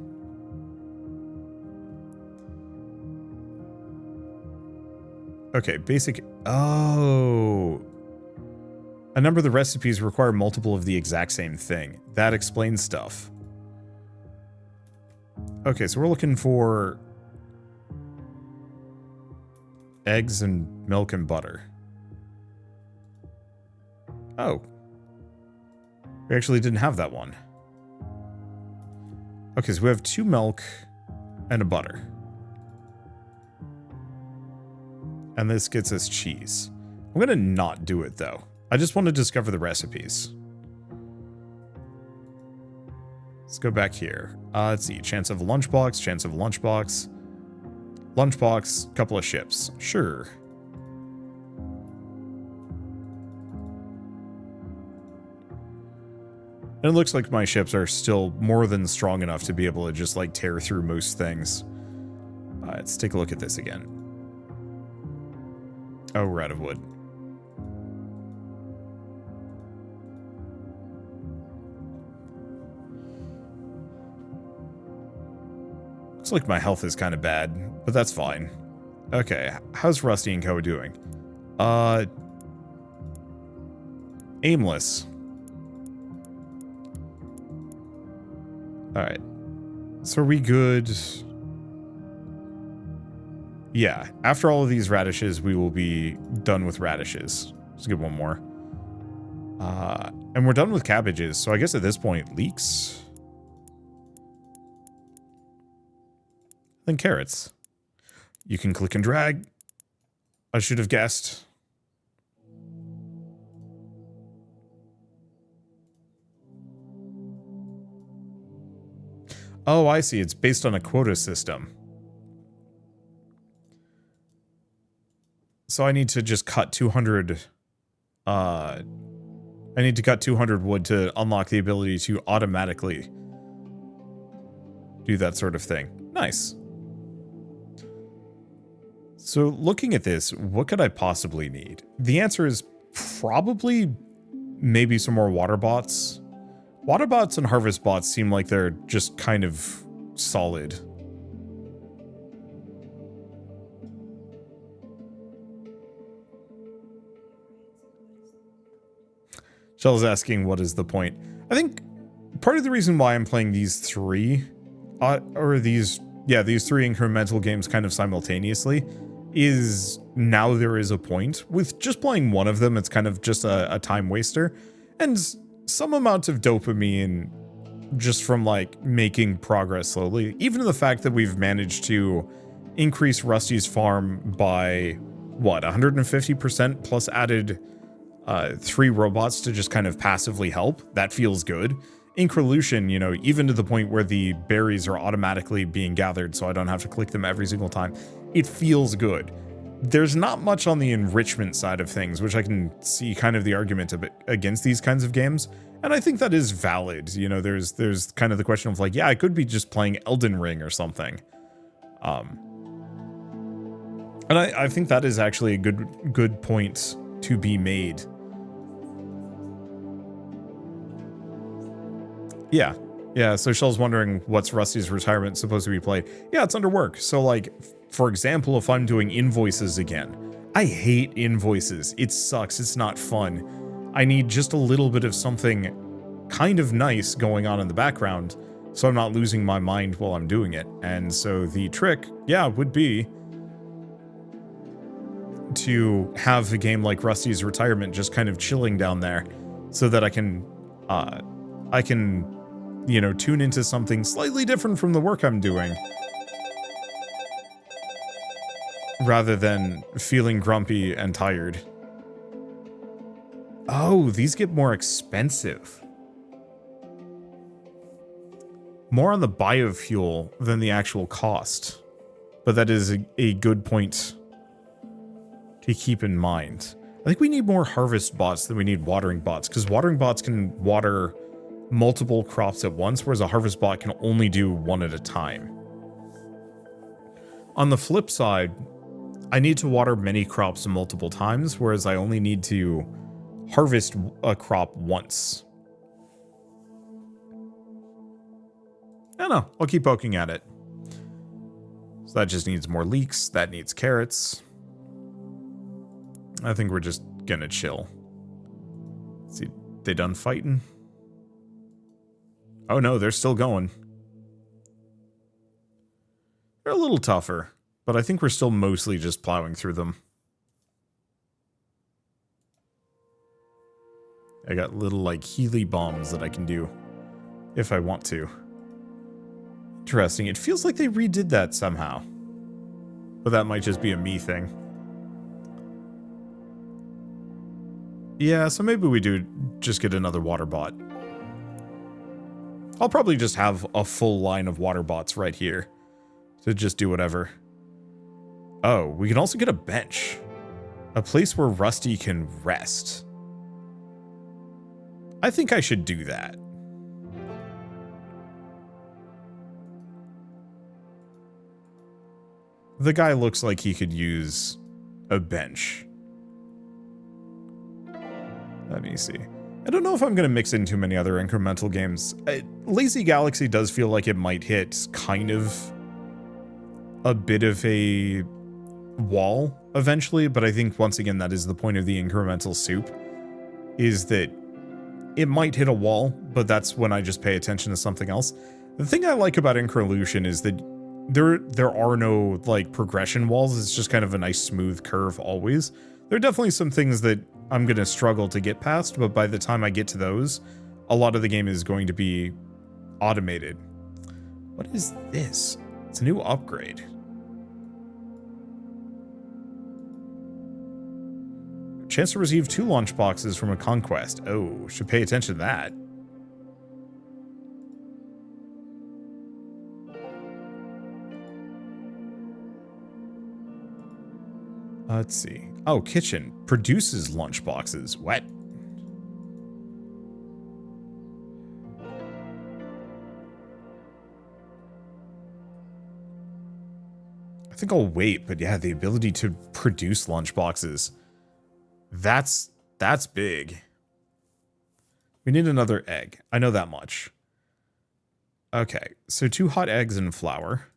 Okay, basic. Oh. A number of the recipes require multiple of the exact same thing. That explains stuff. Okay, so we're looking for eggs and milk and butter. Oh. We actually didn't have that one. Okay, so we have 2 milk and a butter. And this gets us cheese. I'm going to not do it, though. I just want to discover the recipes. Let's go back here. Let's see. Chance of a lunchbox, chance of a lunchbox. Lunchbox, couple of ships. Sure. And it looks like my ships are still more than strong enough to be able to just, like, tear through most things. Let's take a look at this again. Oh, we're out of wood. Looks like my health is kind of bad, but that's fine. Okay, how's Rusty and Co. doing? Aimless. Alright. So are we good? Yeah, after all of these radishes, we will be done with radishes. Let's get one more. And we're done with cabbages, so I guess at this point, leeks. Then carrots. You can click and drag. I should have guessed. Oh, I see. It's based on a quota system. So I need to just cut 200... I need to cut 200 wood to unlock the ability to automatically do that sort of thing. Nice. So looking at this, what could I possibly need? The answer is probably maybe some more water bots. Water bots and harvest bots seem like they're just kind of solid. Shell's asking, what is the point? I think part of the reason why I'm playing these three, these three incremental games kind of simultaneously, is now there is a point. With just playing one of them, it's kind of just a time waster. And some amount of dopamine just from, like, making progress slowly. Even the fact that we've managed to increase Rusty's farm by, what, 150% plus added 3 robots to just kind of passively help. That feels good. Incremental, you know, even to the point where the berries are automatically being gathered so I don't have to click them every single time. It feels good. There's not much on the enrichment side of things, which I can see kind of the argument a bit against these kinds of games. And I think that is valid. You know, there's kind of the question of, like, yeah, I could be just playing Elden Ring or something. And I think that is actually a good point to be made. Yeah, so Shell's wondering what's Rusty's retirement supposed to be played. Yeah, it's under work. So, like, for example, if I'm doing invoices again, I hate invoices. It sucks. It's not fun. I need just a little bit of something kind of nice going on in the background so I'm not losing my mind while I'm doing it. And so the trick, yeah, would be to have a game like Rusty's Retirement just kind of chilling down there so that I can, you know, tune into something slightly different from the work I'm doing rather than feeling grumpy and tired. Oh, these get more expensive. More on the biofuel than the actual cost. But that is a good point to keep in mind. I think we need more harvest bots than we need watering bots, because watering bots can water multiple crops at once, whereas a harvest bot can only do one at a time. On the flip side, I need to water many crops multiple times, whereas I only need to harvest a crop once. don't know. I'll keep poking at it. So that just needs more leeks. That needs carrots. I think we're just gonna chill. Let's see, they done fighting? Oh no, they're still going. They're a little tougher, but I think we're still mostly just plowing through them. I got little, like, Healy bombs that I can do if I want to. Interesting. It feels like they redid that somehow. But that might just be a me thing. Yeah, so maybe we do just get another water bot. I'll probably just have a full line of water bots right here to just do whatever. Oh, we can also get a bench. A place where Rusty can rest. I think I should do that. The guy looks like he could use a bench. Let me see. I don't know if I'm going to mix in too many other incremental games. Lazy Galaxy does feel like it might hit kind of a bit of a wall eventually, but I think once again that is the point of the incremental soup, is that it might hit a wall, but that's when I just pay attention to something else. The thing I like about Increlution is that there are no, like, progression walls. It's just kind of a nice smooth curve always. There are definitely some things that I'm going to struggle to get past, but by the time I get to those, a lot of the game is going to be automated. What is this? It's a new upgrade. Chance to receive 2 launch boxes from a conquest. Oh, should pay attention to that. Let's see. Oh, kitchen produces lunch boxes. What? I think I'll wait, but yeah, the ability to produce lunch boxes. That's big. We need another egg. I know that much. Okay, so 2 hot eggs and flour.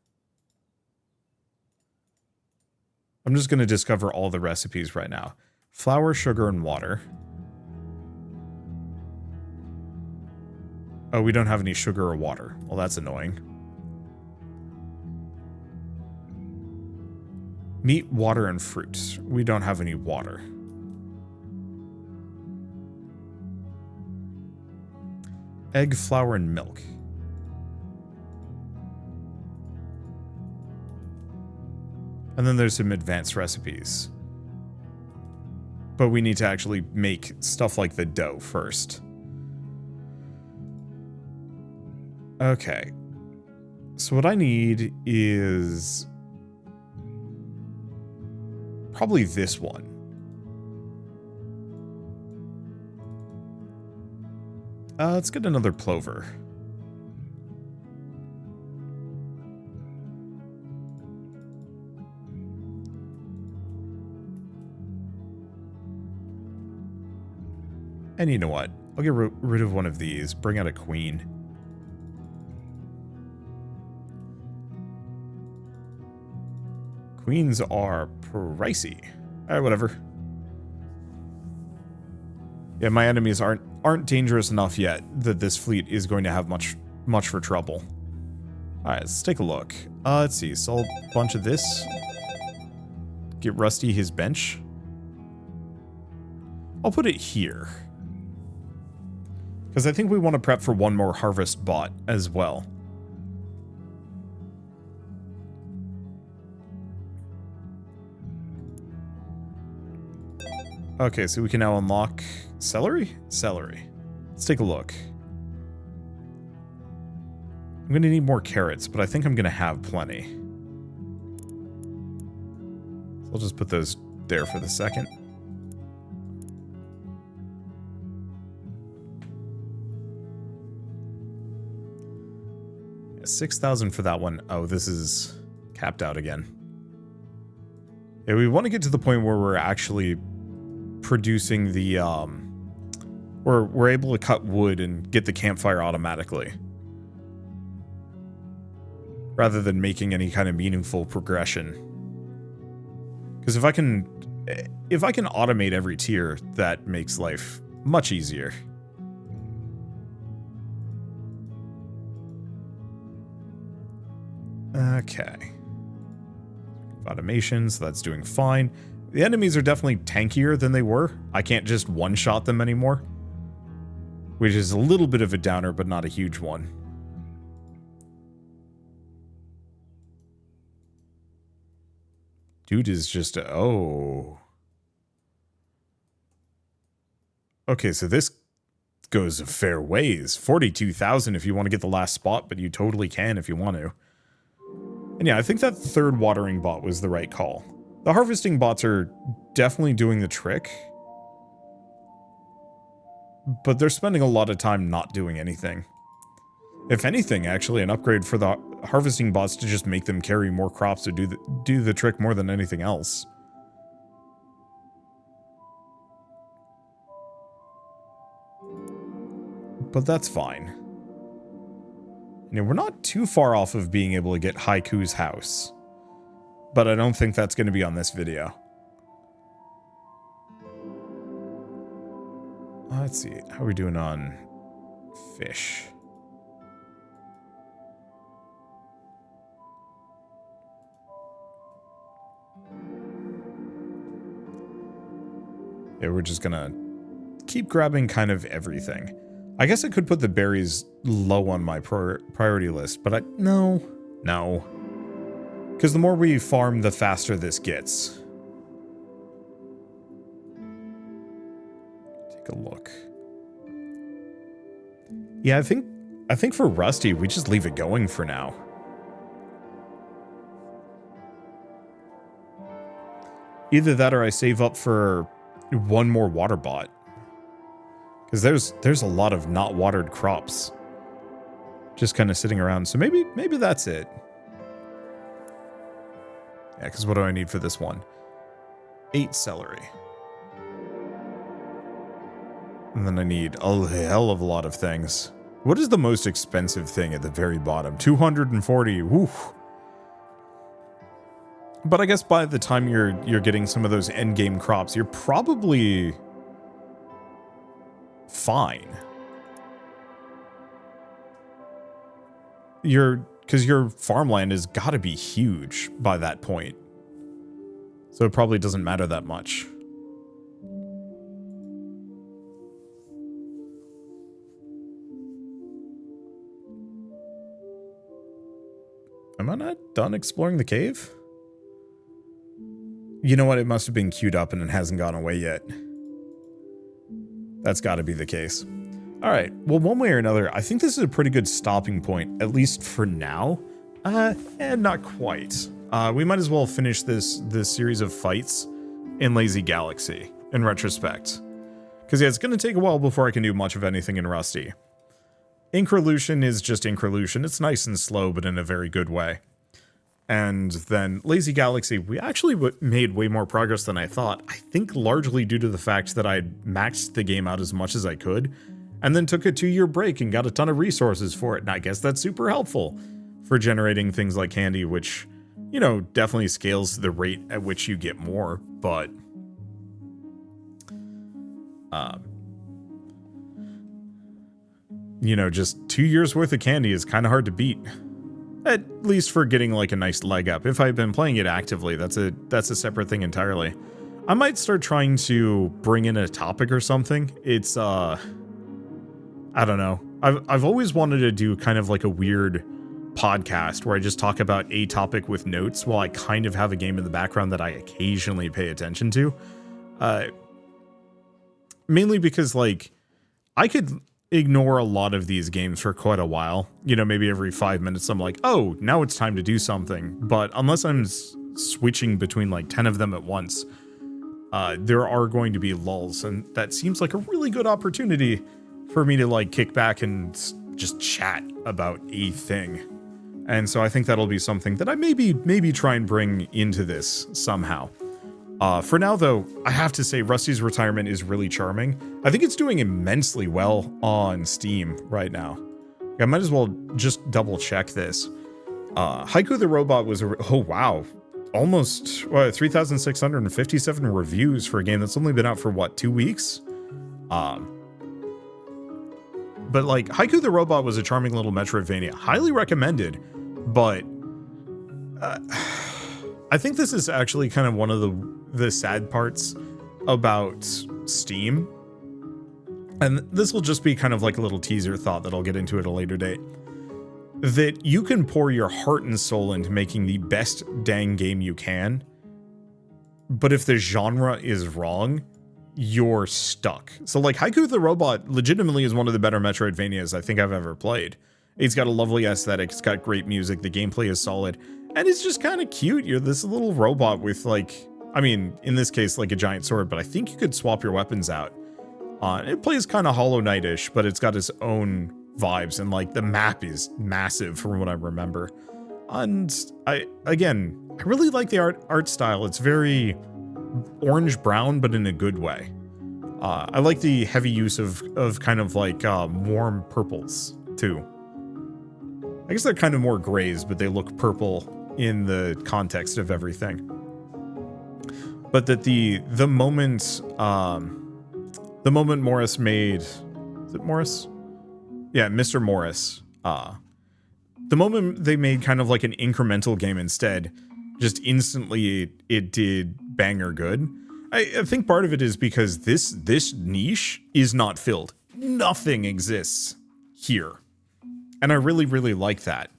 I'm just going to discover all the recipes right now. Flour, sugar, and water. Oh, we don't have any sugar or water. Well, that's annoying. Meat, water, and fruit. We don't have any water. Egg, flour, and milk. And then there's some advanced recipes. But we need to actually make stuff like the dough first. Okay. So what I need is probably this one. Let's get another plover. And you know what? I'll get rid of one of these. Bring out a queen. Queens are pricey. Alright, whatever. Yeah, my enemies aren't dangerous enough yet that this fleet is going to have much for trouble. Alright, let's take a look. Let's see. Sell a bunch of this. Get Rusty his bench. I'll put it here. Because I think we want to prep for one more harvest bot as well. Okay, so we can now unlock celery? Celery. Let's take a look. I'm going to need more carrots, but I think I'm going to have plenty. So I'll just put those there for the second. 6,000 for that one. Oh, this is capped out again. Yeah, we want to get to the point where we're actually producing the, we're able to cut wood and get the campfire automatically. rather than making any kind of meaningful progression. Because if I can automate every tier, that makes life much easier. Okay. Automation, so that's doing fine. The enemies are definitely tankier than they were. I can't just one-shot them anymore, which is a little bit of a downer, but not a huge one. Dude is just, oh. Okay, so this goes a fair ways. 42,000 if you want to get the last spot, but you totally can if you want to. And yeah, I think that third watering bot was the right call. The harvesting bots are definitely doing the trick, but they're spending a lot of time not doing anything. If anything, actually, an upgrade for the harvesting bots to just make them carry more crops to do the trick more than anything else. But that's fine. You know, we're not too far off of being able to get Haiku's house, but I don't think that's going to be on this video. Let's see, how are we doing on fish? Yeah, we're just gonna keep grabbing kind of everything. I guess I could put the berries low on my priority list, but no. Because the more we farm, the faster this gets. Take a look. Yeah, I think for Rusty, we just leave it going for now. Either that or I save up for one more water bot. Because there's a lot of not watered crops just kind of sitting around. So maybe that's it. Yeah, because what do I need for this one? 8 celery. And then I need a hell of a lot of things. What is the most expensive thing at the very bottom? 240. Woo. But I guess by the time you're getting some of those end game crops, you're probably fine. Because your farmland has got to be huge by that point. So it probably doesn't matter that much. Am I not done exploring the cave? You know what? It must have been queued up and it hasn't gone away yet. That's got to be the case. All right. Well, one way or another, I think this is a pretty good stopping point, at least for now. And not quite. We might as well finish this series of fights in Lazy Galaxy, in retrospect. Because, yeah, it's going to take a while before I can do much of anything in Rusty. Incremental is just Incremental. It's nice and slow, but in a very good way. And then Lazy Galaxy, we actually made way more progress than I thought. I think largely due to the fact that I maxed the game out as much as I could, and then took a 2-year break and got a ton of resources for it. And I guess that's super helpful for generating things like candy, which, you know, definitely scales the rate at which you get more. But, you know, just 2 years worth of candy is kind of hard to beat. At least for getting like a nice leg up. If I've been playing it actively, that's a separate thing entirely. I might start trying to bring in a topic or something. It's I don't know. I've always wanted to do kind of like a weird podcast where I just talk about a topic with notes while I kind of have a game in the background that I occasionally pay attention to. Mainly because like I could ignore a lot of these games for quite a while. You know, maybe every 5 minutes I'm like, oh, now it's time to do something. But unless I'm switching between like 10 of them at once, there are going to be lulls. And that seems like a really good opportunity for me to like kick back and just chat about a thing. And so I think that'll be something that I maybe try and bring into this somehow. For now, though, I have to say Rusty's Retirement is really charming. I think it's doing immensely well on Steam right now. I might as well just double check this. Haiku the Robot was oh wow, almost 3,657 reviews for a game that's only been out for what, 2 weeks? But like Haiku the Robot was a charming little Metroidvania, highly recommended, but I think this is actually kind of one of the sad parts about Steam. And this will just be kind of like a little teaser thought that I'll get into at a later date. That you can pour your heart and soul into making the best dang game you can, but if the genre is wrong, you're stuck. So like Haiku the Robot legitimately is one of the better Metroidvanias I think I've ever played. It's got a lovely aesthetic, it's got great music, the gameplay is solid, and it's just kind of cute. You're this little robot with like, I mean, in this case, like a giant sword, but I think you could swap your weapons out. It plays kind of Hollow Knight-ish, but it's got its own vibes, and like the map is massive from what I remember. And I really like the art style. It's very orange brown, but in a good way. I like the heavy use of kind of like warm purples too. I guess they're kind of more grays, but they look purple in the context of everything. But that the moment Morris made, is it Morris? Yeah, Mr. Morris. The moment they made kind of like an incremental game instead, just instantly it did banger good. I think part of it is because this niche is not filled. Nothing exists here. And I really, really like that.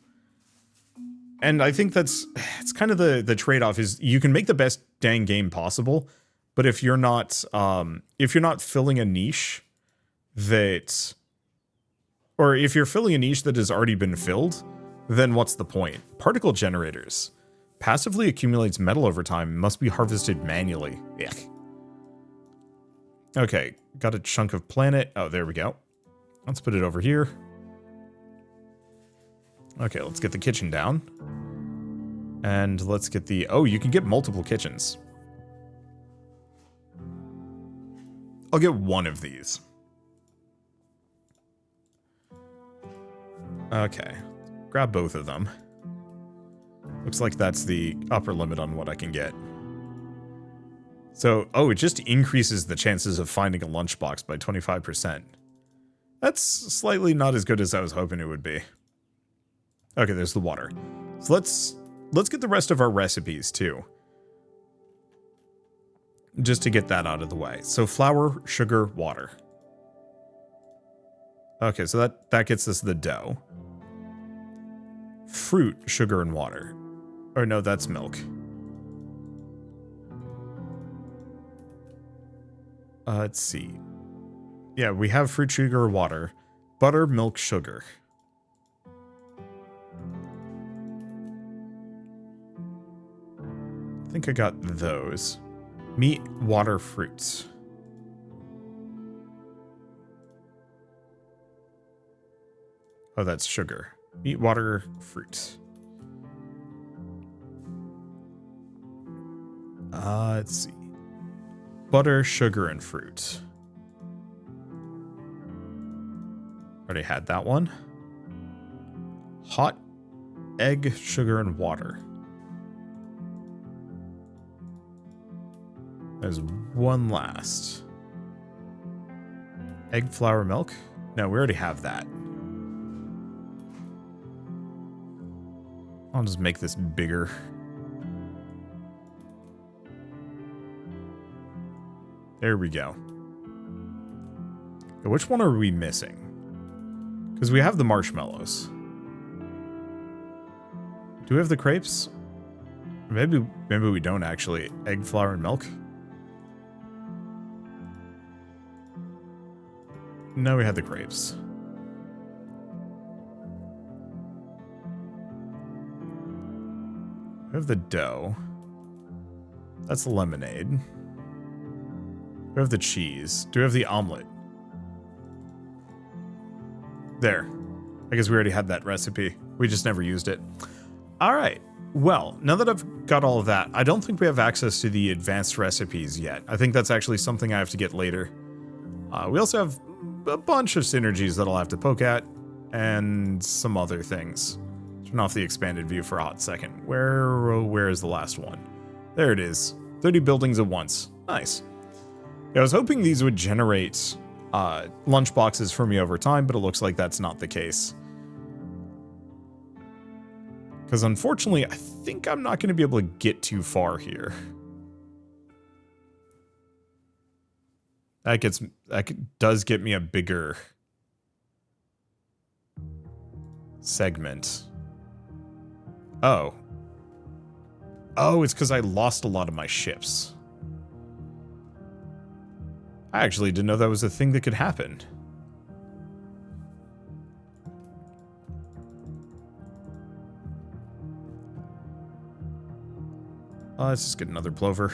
And I think it's kind of the trade-off is you can make the best dang game possible, but if you're not filling a niche that, or if you're filling a niche that has already been filled, then what's the point? Particle generators. Passively accumulates metal over time, must be harvested manually. Yuck. Okay, got a chunk of planet. Oh, there we go. Let's put it over here. Okay, let's get the kitchen down. And let's get the, oh, you can get multiple kitchens. I'll get one of these. Okay, grab both of them. Looks like that's the upper limit on what I can get. So, oh, it just increases the chances of finding a lunchbox by 25%. That's slightly not as good as I was hoping it would be. Okay, there's the water. So let's get the rest of our recipes too. Just to get that out of the way. So flour, sugar, water. Okay, so that gets us the dough. Fruit, sugar, and water. Or no, that's milk. Let's see. Yeah, we have fruit, sugar, water. Butter, milk, sugar. I think I got those. Meat, water, fruits. Oh, that's sugar. Meat, water, fruit. Let's see. Butter, sugar, and fruit. Already had that one. Hot, egg, sugar, and water. There's one last. Egg, flour, milk? No, we already have that. I'll just make this bigger. There we go. Okay, which one are we missing? Because we have the marshmallows. Do we have the crepes? Maybe we don't actually. Egg, flour, and milk? No, we had the crepes. We have the dough. That's the lemonade. We have the cheese. Do we have the omelet? There. I guess we already had that recipe. We just never used it. All right. Well, now that I've got all of that, I don't think we have access to the advanced recipes yet. I think that's actually something I have to get later. We also have a bunch of synergies that I'll have to poke at, and some other things. Turn off the expanded view for a hot second. Where is the last one? There it is. 30 buildings at once. Nice. Yeah, I was hoping these would generate lunch boxes for me over time, but it looks like that's not the case. Because unfortunately, I think I'm not going to be able to get too far here. That does get me a bigger segment. Oh. Oh, it's because I lost a lot of my ships. I actually didn't know that was a thing that could happen. Let's just get another plover.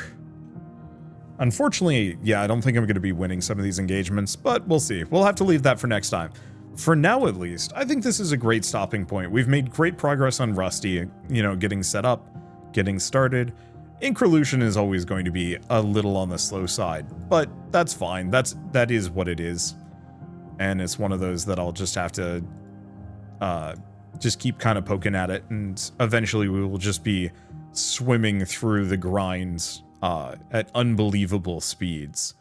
Unfortunately, yeah, I don't think I'm going to be winning some of these engagements, but we'll see. We'll have to leave that for next time. For now, at least, I think this is a great stopping point. We've made great progress on Rusty, you know, getting set up, getting started. Incremental is always going to be a little on the slow side, but that's fine. That is what it is. And it's one of those that I'll just have to just keep kind of poking at it, and eventually we will just be swimming through the grinds at unbelievable speeds.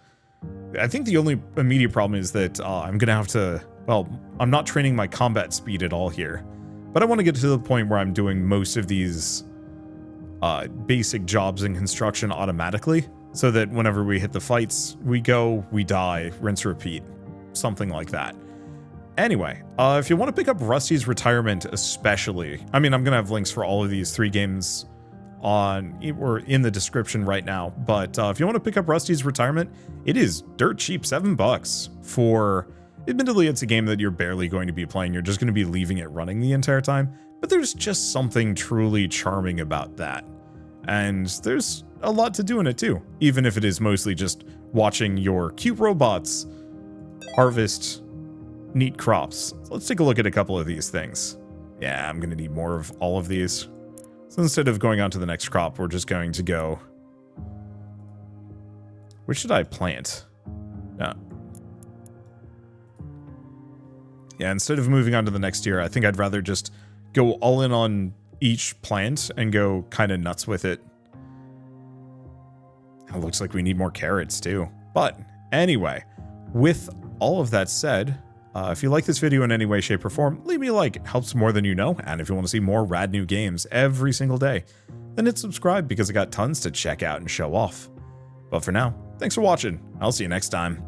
I think the only immediate problem is that I'm going to have to, well, I'm not training my combat speed at all here, but I want to get to the point where I'm doing most of these basic jobs in construction automatically, so that whenever we hit the fights, we go, we die, rinse, repeat, something like that. Anyway, if you want to pick up Rusty's Retirement especially, I mean, I'm going to have links for all of these 3 games or in the description right now, but if you want to pick up Rusty's Retirement, it is dirt cheap, $7 for, admittedly, it's a game that you're barely going to be playing, you're just going to be leaving it running the entire time, but there's just something truly charming about that. And there's a lot to do in it too, even if it is mostly just watching your cute robots harvest neat crops. So let's take a look at a couple of these things. Yeah, I'm going to need more of all of these. So instead of going on to the next crop, we're just going to go... Which should I plant? No. Yeah, instead of moving on to the next tier, I think I'd rather just go all in on each plant and go kind of nuts with it. It looks like we need more carrots too. But anyway, with all of that said, if you like this video in any way, shape, or form, leave me a like. It helps more than you know. And if you want to see more rad new games every single day, then hit subscribe because I got tons to check out and show off. But for now, thanks for watching. I'll see you next time.